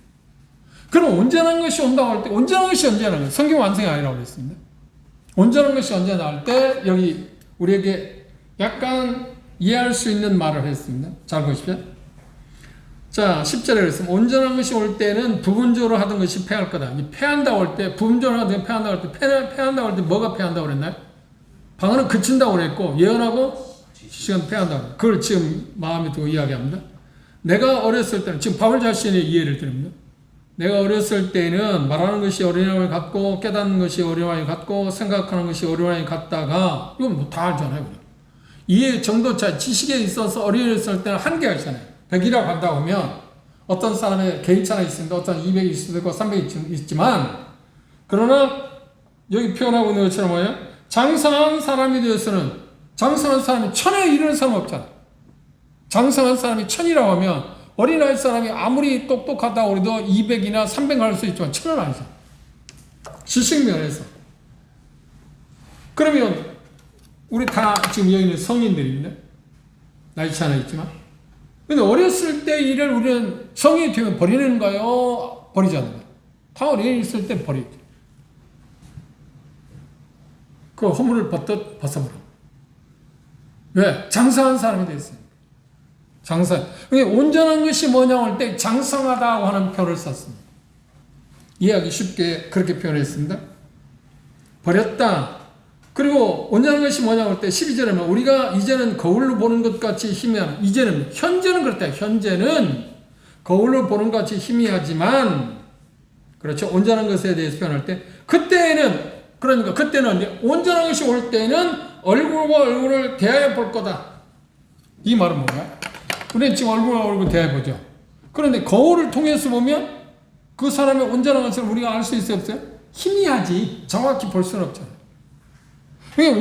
Speaker 1: 그럼 온전한 것이 온다고 할 때 온전한 것이 언제 나와요? 성경 완성이 아니라고 그랬습니다. 온전한 것이 언제 나올 때 여기 우리에게 약간 이해할 수 있는 말을 했습니다. 잘 보십시오. 자, 10절에 그랬습니다. 온전한 것이 올 때는 부분적으로 하던 것이 패할 거다. 패한다고 할 때, 부분적으로 하던 것이 패한다고 할 때, 패한다고 할 때 뭐가 패한다고 그랬나요? 방언은 그친다고 그랬고, 예언하고 지식은 패한다고. 그걸 지금 마음에 두고 이야기합니다. 내가 어렸을 때는, 지금 바울 자신의 이해를 드립니다. 내가 어렸을 때는 말하는 것이 어린아이를 갖고, 깨닫는 것이 어린아이를 갖고, 생각하는 것이 어린아이를 갖다가, 이건 뭐 다 알잖아요. 이해 정도 차, 지식에 있어서 어렸을 때는 한계가 있잖아요. 100이라고 한다고 하면 어떤 사람의 개인차가 있습니다. 어떤 200이 있을 거 300이 있지만 그러나 여기 표현하고 있는 것처럼 뭐예요? 장성한 사람이 되어서는 장성한 사람이 천에 이르는 사람 없잖아. 장성한 사람이 천이라고 하면 어린아이 사람이 아무리 똑똑하다고 해도 200이나 300 갈 수 있지만 천은 아니죠. 지식 면에서. 그러면 우리 다 지금 여기는 성인들입니다. 나이 차나 있지만 근데 어렸을 때 일을 우리는 성인이 되면 버리는 거요? 버리지 않는 거예요. 다 어린이 있을 때 버리죠. 그 허물을 벗어버려. 왜? 장성한 사람이 됐어요. 장성. 온전한 것이 뭐냐고 할 때 장성하다고 하는 표현을 썼습니다. 이해하기 쉽게 그렇게 표현했습니다. 버렸다. 그리고 온전한 것이 뭐냐고 할 때 12절에 보면 우리가 이제는 거울로 보는 것 같이 희미한 이제는 현재는 그렇다. 현재는 거울로 보는 것 같이 희미하지만 그렇죠. 온전한 것에 대해서 표현할 때 그때는 그러니까 그때는 온전한 것이 올 때는 얼굴과 얼굴을 대하여 볼 거다. 이 말은 뭐야? 우리는 지금 얼굴과 얼굴 대하여 보죠. 그런데 거울을 통해서 보면 그 사람의 온전한 것을 우리가 알 수 있어요? 없어요? 희미하지. 정확히 볼 수는 없잖아요.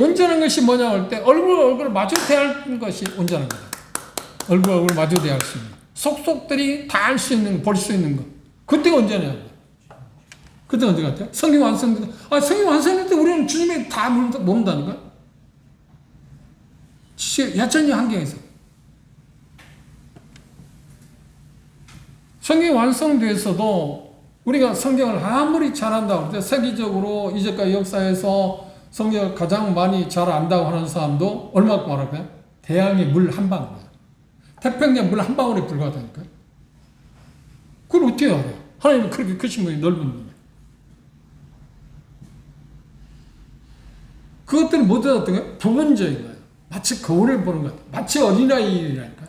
Speaker 1: 온전한 것이 뭐냐고 할 때 얼굴과 얼굴을 마주 대하는 것이 온전한 거다. 얼굴과 얼굴을 마주 대할 수 있는 속속들이 다 알 수 있는 볼 수 있는 것. 그때가 온전해야 돼. 그때 언제 같아요? 성경 완성될 때. 성경 완성될 때 우리는 주님이 다 모른다니까. 여전히 한계가 있어. 성경이 완성돼서도 우리가 성경을 아무리 잘한다고 할 때 세계적으로 이제까지 역사에서 성경을 가장 많이 잘 안다고 하는 사람도 얼마큼 알아요? 대양의 물 한 방울. 태평양 물 한 방울에 불과하다니까요. 그걸 어떻게 알아요? 하나님은 그렇게 크신 분이 넓은 분이에요. 그것들은 모두 어떤 거예요? 부분적인 거예요. 마치 거울을 보는 것 같아요. 마치 어린아이라니까요.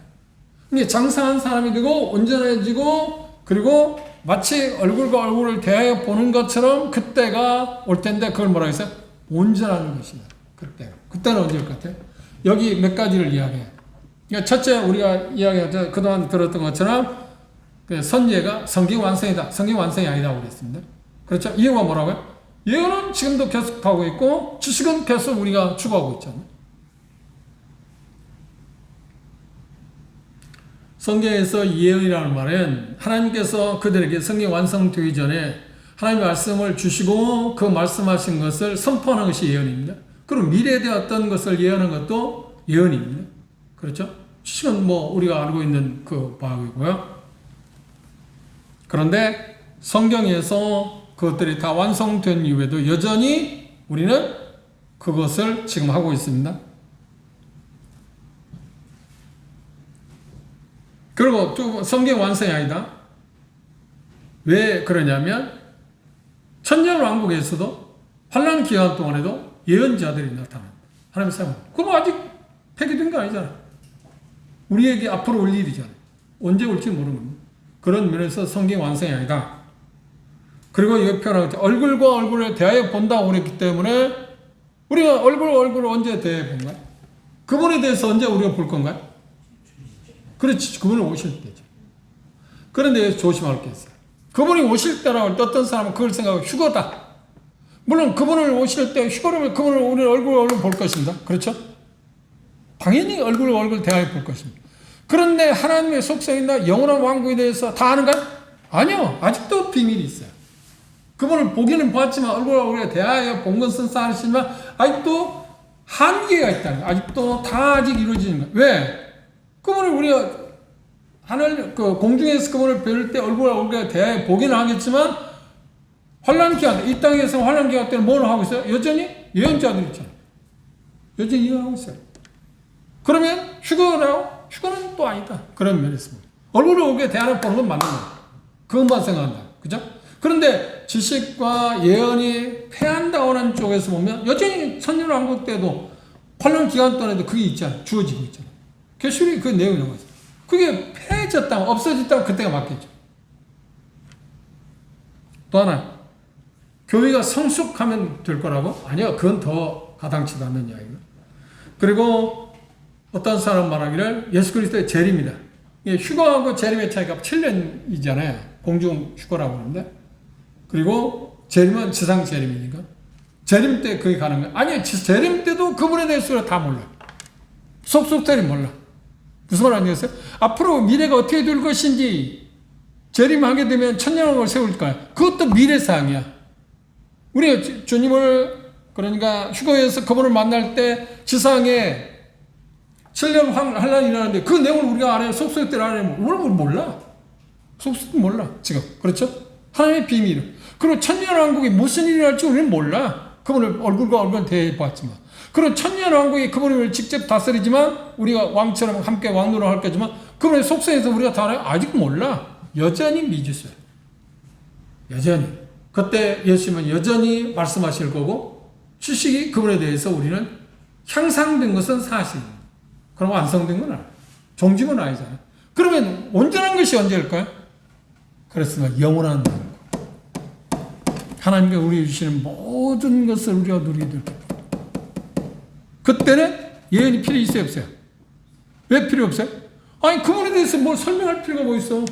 Speaker 1: 이게 장성한 사람이 되고 온전해지고 그리고 마치 얼굴과 얼굴을 대하여 보는 것처럼 그때가 올 텐데 그걸 뭐라고 했어요? 온전한 것이다. 그때는 언제일 것 같아요? 여기 몇 가지를 이야기해요. 그러니까 첫째 우리가 이야기할 그동안 들었던 것처럼 선예가 성경 완성이다. 성경 완성이 아니다고 그랬습니다. 그렇죠? 이유가 뭐라고요? 예언은 지금도 계속하고 있고 지식은 계속 우리가 추구하고 있잖아요. 성경에서 예언이라는 말은 하나님께서 그들에게 성경 완성되기 전에 하나님의 말씀을 주시고 그 말씀하신 것을 선포하는 것이 예언입니다. 그리고 미래에 대한 어떤 것을 예언하는 것도 예언입니다. 그렇죠? 지금 우리가 알고 있는 그 바이고요. 그런데 성경에서 그것들이 다 완성된 이후에도 여전히 우리는 그것을 지금 하고 있습니다. 그리고 또 성경 완성이 아니다. 왜 그러냐면 천년왕국에서도 환란 기간 동안에도 예언자들이 나타납니다. 하나님의 사람. 그럼 아직 폐기된 거 아니잖아. 우리에게 앞으로 올 일이잖아. 언제 올지 모르는 겁니다. 그런 면에서 성경 완성이 아니다. 그리고 이거 표현하고 얼굴과 얼굴을 대하여 본다고 그랬기 때문에 우리가 얼굴과 얼굴을 언제 대해 본가요? 그분에 대해서 언제 우리가 볼 건가요? 그렇지. 그분이 오실 때죠. 그런데 조심할 게 있어요. 그분이 오실 때라고 할 때 어떤 사람은 그걸 생각하고 휴거다. 물론 그분을 오실 때 휴거라면 그분을 우리 얼굴과 얼굴 볼 것입니다. 그렇죠? 당연히 얼굴과 얼굴 대하여 볼 것입니다. 그런데 하나님의 속성이나 영원한 왕국에 대해서 다 아는가요? 아니요. 아직도 비밀이 있어요. 그분을 보기는 봤지만 얼굴과 얼굴에 대하여 본 것은 사실이지만 아직도 한계가 있다는 거예요. 아직도 다 아직 이루어지는 거예요. 왜? 그분을 우리가 하늘 공중에서 그분을 뵐 때 얼굴과 얼굴에 대하여 보기는 하겠지만 환란 기간, 이 땅에서 환란 기간 때는 뭘 하고 있어요? 여전히 예언자들이 있잖아요. 여전히 예언하고 있어요. 그러면 휴거라고? 휴거는 또 아니다. 그런 면이 있습니다. 얼굴과 얼굴에 대하여 보는 건 맞는 거예요. 그것만 생각한다. 그죠? 그런데 지식과 예언이 패한다고 하는 쪽에서 보면 여전히 천년왕국 때도 환란 기간 동안에도 그게 있잖아요. 주어지고 있잖아요. 계시록이 그 내용이 나오고 있어요. 그게 패해졌다면 없어졌다면 그때가 맞겠죠. 또 하나 교회가 성숙하면 될 거라고? 아니요. 그건 더 가당치도 않는 이야기예요. 그리고 어떤 사람 말하기를 예수 그리스도의 재림이다. 휴거하고 재림의 차이가 7년이잖아요. 공중 휴거라고 하는데. 그리고 재림은 지상 재림이니까. 재림 때 그게 가는 거예요. 아니요. 재림 때도 그분에 대해서 다 몰라요. 속속들이 몰라. 무슨 말 아니겠어요? 앞으로 미래가 어떻게 될 것인지 재림하게 되면 천년왕국을 세울까요? 그것도 미래사항이야. 우리가 주님을 그러니까 휴거에서 그분을 만날 때 지상에 7년 환란이 일어나는데 그 내용을 우리가 알아요. 속속들 알아요. 몰라. 속속들 몰라. 지금. 그렇죠? 하나님의 비밀. 그리고 천년왕국이 무슨 일이 날지 우리는 몰라. 그분을 얼굴과 얼굴 대해봤지만. 그런 천년왕국이 그분을 직접 다스리지만 우리가 왕처럼 함께 왕노릇 할 거지만 그분의 속성에서 우리가 다 알아요? 아직 몰라. 여전히 미지수예요. 여전히. 그때 예수님은 여전히 말씀하실 거고 지식이 그분에 대해서 우리는 향상된 것은 사실입니다. 그럼 완성된 건 아니에요. 종지은 아니잖아요. 그러면 온전한 것이 언제일까요? 그렇습니다. 영원한 왕국. 하나님께 우리 주시는 모든 것을 우리가 누리게 될 겁니다. 그때는 예언이 필요 있어요, 없어요? 왜 필요 없어요? 아니, 그분에 대해서 뭘 설명할 필요가 뭐 있어?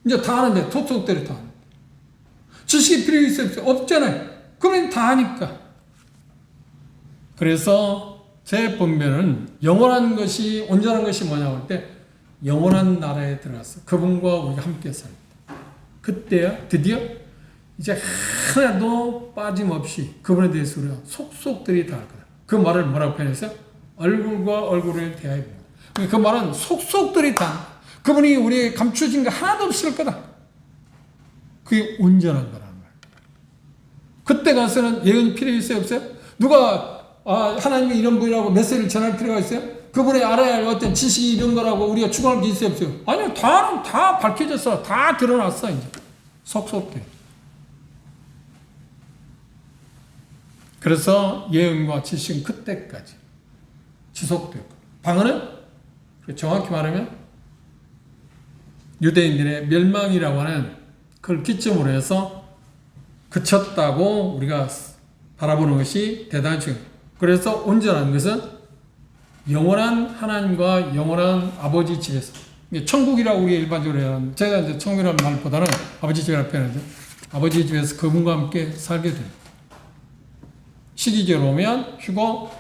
Speaker 1: 이제 다 아는데, 톡톡대로 다 아는데. 지식이 필요 있어요, 없어요? 없잖아요. 그러면 다 아니까. 그래서 제 본면은 영원한 것이, 온전한 것이 뭐냐고 할 때, 영원한 나라에 들어갔어. 그분과 우리가 함께 삽니다. 그때야 드디어 이제 하나도 빠짐없이 그분에 대해서 우리가 속속들이 다 알 거다. 그 말을 뭐라고 표현했어요? 얼굴과 얼굴을 대하여 봅니다. 그 말은 속속들이 다 그분이 우리에게 감추어진 거 하나도 없을 거다. 그게 온전한 거라는 거예요. 그때 가서는 예언이 필요 있어요, 없어요? 누가 하나님의 이런 분이라고 메시지를 전할 필요가 있어요? 그분이 알아야 할 어떤 지식이 이런 거라고 우리가 추구할 게 있어요, 없어요? 아니요, 다 밝혀졌어. 다 드러났어, 이제. 속속들이. 그래서 예언과 지식은 그때까지 지속되고 방언은 정확히 말하면 유대인들의 멸망이라고 하는 그걸 기점으로 해서 그쳤다고 우리가 바라보는 것이 대단히 중요해요. 그래서 온전한 것은 영원한 하나님과 영원한 아버지 집에서 천국이라고 우리 일반적으로 해요. 제가 이제 천국이라는 말보다는 아버지 집이라고 표현하죠. 아버지 집에서 그분과 함께 살게 돼요. 시기적으로 오면 휴거,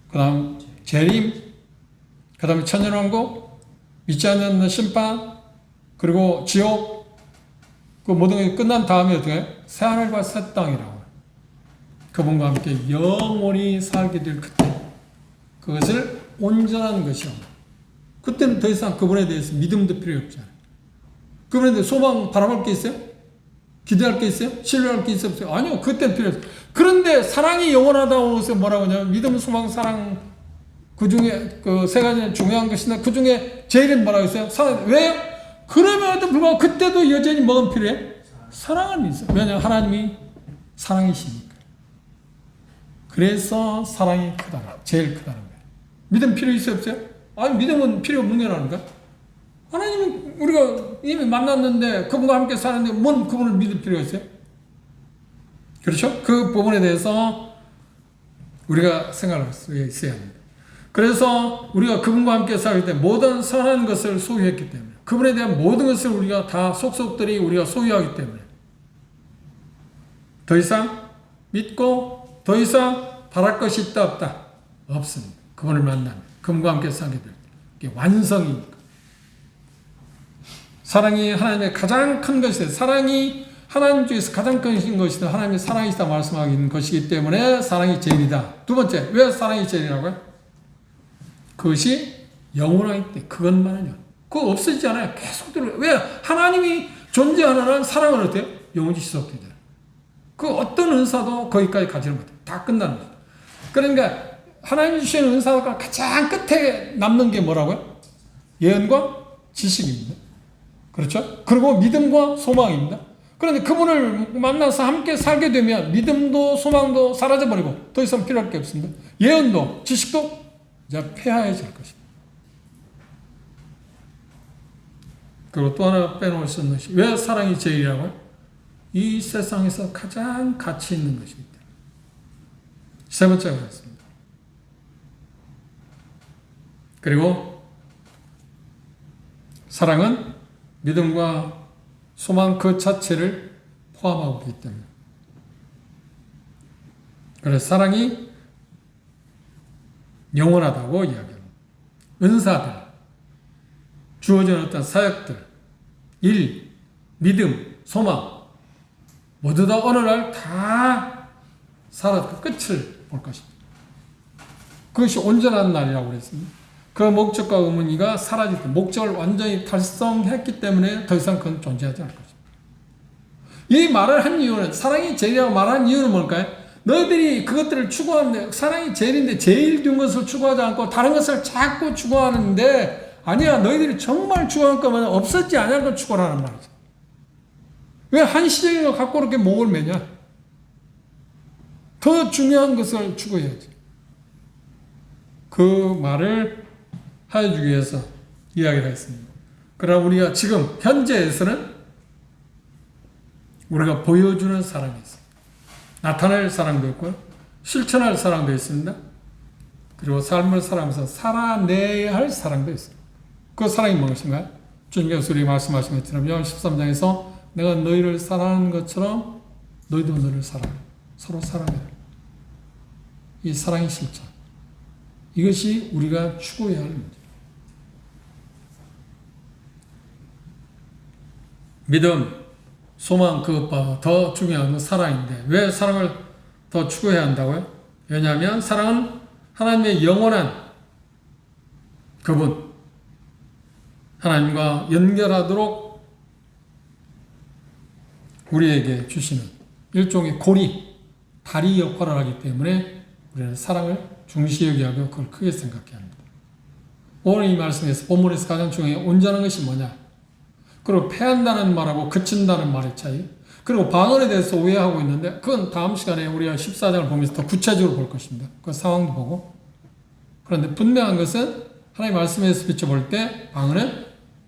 Speaker 1: 그 다음 재림, 그 다음에 천년왕국, 믿지 않는 심판, 그리고 지옥, 그 모든 게 끝난 다음에 어떻게 해요? 새하늘과 새 땅이라고. 그분과 함께 영원히 살게 될 그때, 그것을 온전한 것이요. 그때는 더 이상 그분에 대해서 믿음도 필요 없잖아요. 그분에 대해서 소망 바라볼 게 있어요? 기대할 게 있어요? 신뢰할 게 있어요? 아니요. 그때는 필요 없어요. 그런데 사랑이 영원하다고 해서 뭐라고 하냐면 믿음, 소망, 사랑, 그 중에 그 세 가지는 중요한 것인데 그 중에 제일은 뭐라고 했어요? 사랑. 왜요? 그러면에도 불구하고 그때도 여전히 뭐가 필요해? 사랑은 있어요. 왜냐하면 하나님이 사랑이시니까. 그래서 사랑이 크다는, 제일 크다는 거예요. 믿음 필요 있어요? 없어요? 아니, 믿음은 필요 없는 게 아닌가? 하나님은 우리가 이미 만났는데 그분과 함께 사는데 뭔 그분을 믿을 필요가 있어요? 그렇죠? 그 부분에 대해서 우리가 생각할 수 있어야 합니다. 그래서 우리가 그분과 함께 살 때 모든 선한 것을 소유했기 때문에 그분에 대한 모든 것을 우리가 다 속속들이 우리가 소유하기 때문에 더 이상 믿고 더 이상 바랄 것이 있다 없다? 없습니다. 그분을 만나면 그분과 함께 살게 될 때 이게 완성이니까. 사랑이 하나님의 가장 큰 것이다. 사랑이 하나님 중에서 가장 큰 것이다. 하나님의 사랑이시다 말씀하는 것이기 때문에 사랑이 제일이다. 두 번째, 왜 사랑이 제일이라고요? 그것이 영원하기 때문에 그것만은요. 그거 없어지지 않아요. 계속 들어요. 왜? 하나님이 존재하는 한 사랑은 어때요? 영원히 지속되잖아요. 그 어떤 은사도 거기까지 가지는 못해요. 다 끝나는 거죠. 그러니까 하나님이 주시는 은사가 가장 끝에 남는 게 뭐라고요? 예언과 지식입니다. 그렇죠? 그리고 믿음과 소망입니다. 그런데 그분을 만나서 함께 살게 되면 믿음도 소망도 사라져버리고 더 이상 필요할 게 없습니다. 예언도 지식도 이제 폐하해질 것입니다. 그리고 또 하나 빼놓을 수 없는 것이 왜 사랑이 제일이라고요? 이 세상에서 가장 가치 있는 것이기 때문에. 세 번째가 그렇습니다. 그리고 사랑은 믿음과 소망 그 자체를 포함하고 있기 때문에. 그래서 사랑이 영원하다고 이야기합니다. 은사들, 주어진 어떤 사역들, 일, 믿음, 소망 모두 다 어느 날 다 살아서 끝을 볼 것입니다. 그것이 온전한 날이라고 그랬습니다. 그 목적과 의문이가 사라질 때 목적을 완전히 달성했기 때문에 더 이상 그건 존재하지 않을 것입니다. 이 말을 한 이유는 사랑이 제일이라고 말한 이유는 뭘까요? 너희들이 그것들을 추구하는데 사랑이 제일인데 제일 좋은 것을 추구하지 않고 다른 것을 자꾸 추구하는데 아니야 너희들이 정말 추구할 거면 없어지지 않을 걸 추구하라는 말이죠. 왜 한시적인 걸 갖고 그렇게 목을 매냐? 더 중요한 것을 추구해야지. 그 말을 해주기 위해서 이야기를 했습니다. 그러나 우리가 지금 현재에서는 우리가 보여주는 사랑이 있습니다. 나타낼 사랑도 있고요. 실천할 사랑도 있습니다. 그리고 삶을 살아가면서 살아내야 할 사랑도 있습니다. 그 사랑이 무엇인가요? 주님께서 우리 말씀하신 것처럼 요한 13장에서 내가 너희를 사랑하는 것처럼 너희도 너를 사랑해. 서로 사랑해라. 이 사랑의 실천. 이것이 우리가 추구해야 할 문제. 믿음, 소망, 그것보다 더 중요한 건 사랑인데 왜 사랑을 더 추구해야 한다고요? 왜냐하면 사랑은 하나님의 영원한 그분, 하나님과 연결하도록 우리에게 주시는 일종의 고리, 다리 역할을 하기 때문에 우리는 사랑을 중시 여기하고 그걸 크게 생각해야 합니다. 오늘 이 말씀에서 본문에서 가장 중요한 온전한 것이 뭐냐? 그리고 패한다는 말하고 그친다는 말의 차이. 그리고 방언에 대해서 오해하고 있는데 그건 다음 시간에 우리가 14장을 보면서 더 구체적으로 볼 것입니다. 그 상황도 보고. 그런데 분명한 것은 하나님 말씀에서 비춰볼 때 방언은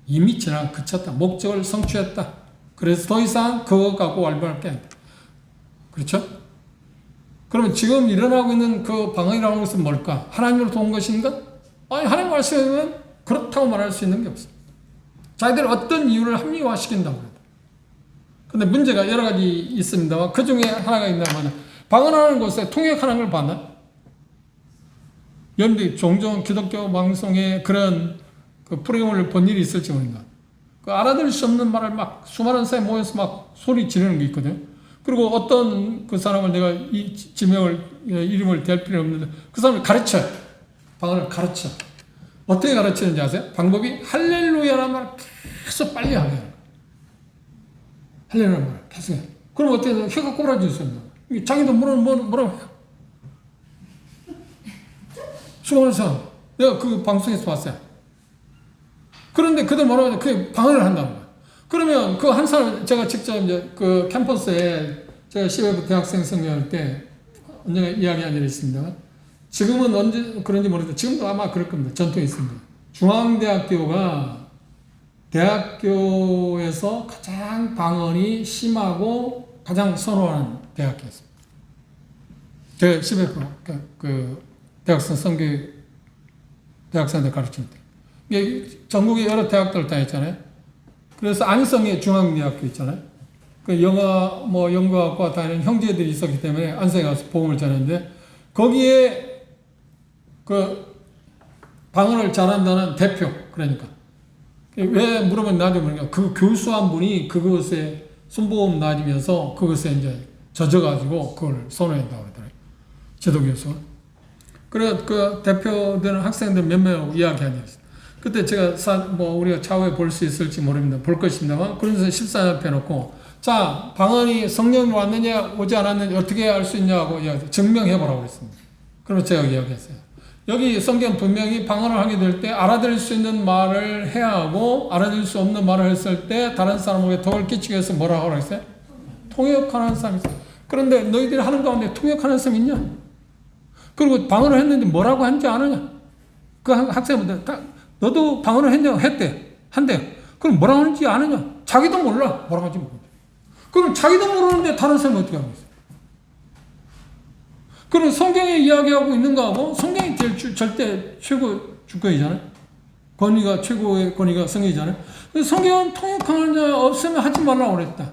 Speaker 1: 이미 지나 그쳤다. 목적을 성취했다. 그래서 더 이상 그거 갖고 왈가왈부할 게 아니다. 그렇죠? 그러면 지금 일어나고 있는 그 방언이라는 것은 뭘까? 하나님으로부터 온 것인가? 아니 하나님 말씀에는 그렇다고 말할 수 있는 게 없어요. 자기들 어떤 이유를 합리화시킨다고 그래요. 근데 문제가 여러 가지 있습니다만 그 중에 하나가 있다면 방언하는 곳에 통역하는 걸 봤나? 여러분들이 종종 기독교 방송에 그런 그 프로그램을 본 일이 있을지 모른다. 그 알아들을 수 없는 말을 막 수많은 사람이 모여서 막 소리 지르는 게 있거든요. 그리고 어떤 그 사람을 내가 이 지명을, 이름을 댈 필요 없는데 그 사람을 가르쳐. 방언을 가르쳐. 어떻게 가르치는지 아세요? 방법이 할렐루야라는 말을 계속 빨리 하게 해요. 할렐루야라는 말을 계속 해요. 그럼 어떻게 해요? 혀가 꼬라지겠습니다. 자기도 뭐라고 해요? 수많은 사람. 내가 그 방송에서 봤어요. 그런데 그들 뭐라고 하냐? 그게 방언을 한다는 거야. 그러면 그 한 사람, 제가 직접 이제 그 캠퍼스에 제가 CF 대학생 선교할 때 언젠가 이야기한 일이 있습니다. 지금은 언제 그런지 모르겠는데 지금도 아마 그럴 겁니다. 전통이 있습니다. 중앙대학교가 대학교에서 가장 방언이 심하고 가장 선호하는 대학교였습니다. 제가 CF 그 대학생 선교 대학생들 가르칠 때. 이게 전국의 여러 대학들 다녔잖아요. 그래서 안성에 중앙대학교 있잖아요. 그 연구학과 다니는 형제들이 있었기 때문에 안성에 가서 복음을 전했는데 거기에 그 방언을 잘한다는 대표, 그러니까 왜 물으면 나중에 모르니까 그 교수 한 분이 그것에 순보험 낮으면서 그것에 이제 젖어가지고 그걸 선호한다고 그러더라고요. 제도 교수가. 그래 그 대표되는 학생들 몇 명하고 이야기한 적이 있어요. 그때 제가 우리가 차후에 볼 수 있을지 모릅니다. 볼 것입니다만 그러면서 14년 펴놓고 자 방언이 성령이 왔느냐 오지 않았느냐 어떻게 알 수 있냐고 증명해보라고 했습니다. 그래서 제가 이야기했어요. 여기 성경 분명히 방언을 하게 될 때 알아들을 수 있는 말을 해야 하고 알아들을 수 없는 말을 했을 때 다른 사람에게 덕을 끼치기 위해서 뭐라고 하라고 했어요? 통역하는 사람이 있어요. 그런데 너희들이 하는 가운데 통역하는 사람이 있냐? 그리고 방언을 했는데 뭐라고 한지 아느냐? 그 학생분들 너도 방언을 했냐고 했대. 한대. 그럼 뭐라고 하는지 아느냐? 자기도 몰라. 뭐라고 하는지 모르는데. 그럼 자기도 모르는데 다른 사람이 어떻게 하고 있어? 그럼 성경에 이야기하고 있는 거하고 성경이 절대 최고 주권이잖아요. 최고의 권위가 성경이잖아요. 성경은 통역하는 자 없으면 하지 말라고 그랬다.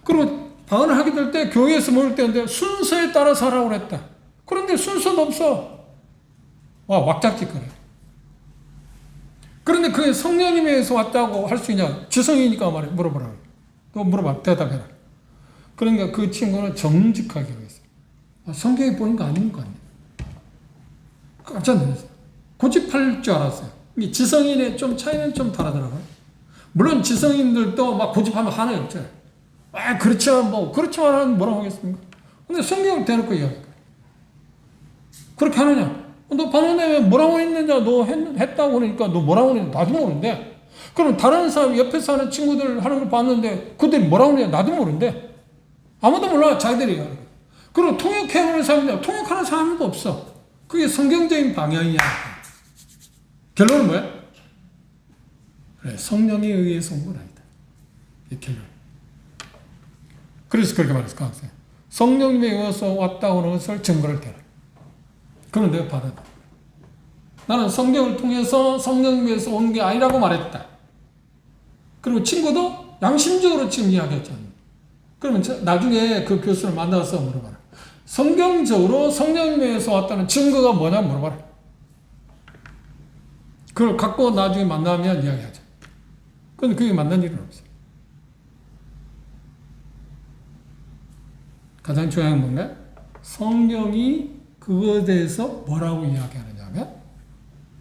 Speaker 1: 그리고 방언을 하게 될 때 교회에서 모일 때인데 순서에 따라서 하라고 그랬다. 그런데 순서도 없어. 와, 왁작지껄해. 그런데 그게 성령님에서 왔다고 할 수 있냐? 지성이니까 말해. 물어보라. 또 물어봐. 대답해라. 그러니까 그 친구는 정직하게 했어요. 성경에 보니까 아닌 것 같네. 깜짝 놀랐어요. 고집할 줄 알았어요. 지성인의 좀 차이는 좀 다르더라고요. 물론 지성인들도 막 고집하면 하나가 없잖아요. 그렇지만 뭐라고 하겠습니까? 근데 성경을 대놓고 이야기해요. 그렇게 하느냐? 너 방언에 뭐라고 했느냐? 너 했다고 그러니까 너 뭐라고 그러냐? 나도 모르는데. 그럼 다른 사람, 옆에 사는 친구들 하는 걸 봤는데 그들이 뭐라고 그러냐? 나도 모르는데. 아무도 몰라. 자기들이 하는 거. 그리고 통역해보는 사람인데 통역하는 사람도 없어. 그게 성경적인 방향이야. 결론은 뭐야? 그래, 성령에 의해서 온 건 아니다. 이 결론. 그래서 그렇게 말했어, 그 학생. 성령님에 의해서 왔다고 하는 것을 증거를 대라. 그럼 내가 받아들여. 나는 성경을 통해서 성령님에서 온 게 아니라고 말했다. 그리고 친구도 양심적으로 지금 이야기했잖아. 그러면 나중에 그 교수를 만나서 물어봐라. 성경적으로 성령님에서 왔다는 증거가 뭐냐 물어봐라. 그걸 갖고 나중에 만나면 이야기하자. 그런데 그게 만난 일은 없어요. 가장 중요한 건 뭔가? 성경이 그거에 대해서 뭐라고 이야기하느냐 하면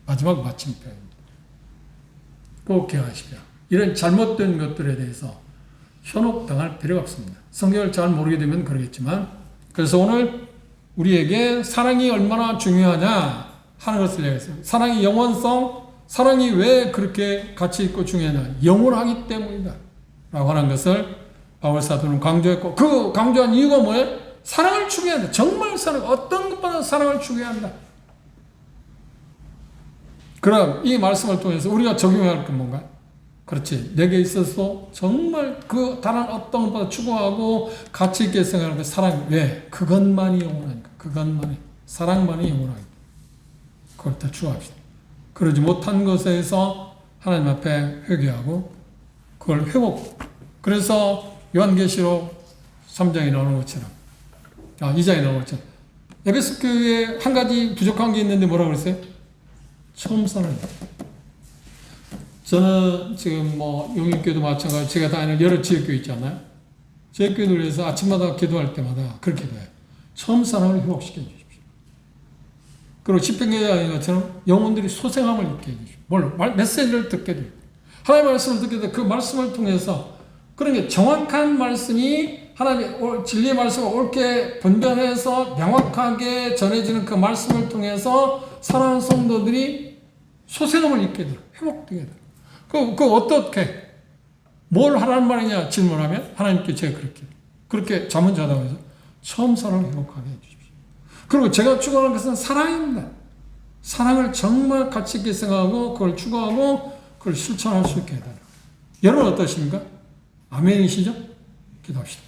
Speaker 1: 마지막 마침표입니다. 꼭 기억하십시오. 이런 잘못된 것들에 대해서 현혹당할 필요가 없습니다. 성경을 잘 모르게 되면 그러겠지만 그래서 오늘 우리에게 사랑이 얼마나 중요하냐 하는 것을 얘기했어요. 사랑의 영원성, 사랑이 왜 그렇게 가치 있고 중요하냐. 영원하기 때문이다 라고 하는 것을 바울 사도는 강조했고 그 강조한 이유가 뭐예요? 사랑을 추구한다. 정말 어떤 것보다 사랑을 추구한다. 그럼 이 말씀을 통해서 우리가 적용해야 할 건 뭔가? 그렇지. 내게 있어서 정말 그 다른 어떤 것보다 추구하고 가치 있게 생각하는 그 사랑. 왜? 그것만이 영원하니까. 그것만이. 사랑만이 영원하니까. 그걸 다 추구합시다. 그러지 못한 것에서 하나님 앞에 회개하고 그걸 회복. 그래서 요한계시록 3장에 나오는 것처럼 2장에 나오는 것처럼 에베소 교회에 한 가지 부족한 게 있는데 뭐라고 그랬어요? 처음 사랑이다. 저는 지금 뭐 용인교도 마찬가지 제가 다니는 여러 지역교회 있잖아요. 지역교회를 위해서 아침마다 기도할 때마다 그렇게 돼요. 처음 사람을 회복시켜 주십시오. 그리고 집행계의 것처럼 영혼들이 소생함을 입게 해주십시오. 메시지를 듣게 돼요. 하나님의 말씀을 듣게 돼 그 말씀을 통해서 그런 게 정확한 말씀이 하나님의 진리의 말씀을 옳게 분별해서 명확하게 전해지는 그 말씀을 통해서 사랑하는 성도들이 소생함을 입게 돼요. 회복되게 돼요. 그 어떻게 뭘 하라는 말이냐 질문하면 하나님께 제가 그렇게 잠은 자다고 해서 처음 사랑을 회복하게 해주십시오. 그리고 제가 추구하는 것은 사랑입니다. 사랑을 정말 가치 있게 생각하고 그걸 추구하고 그걸 실천할 수 있게 해달라고. 여러분 어떠십니까? 아멘이시죠? 기도합시다.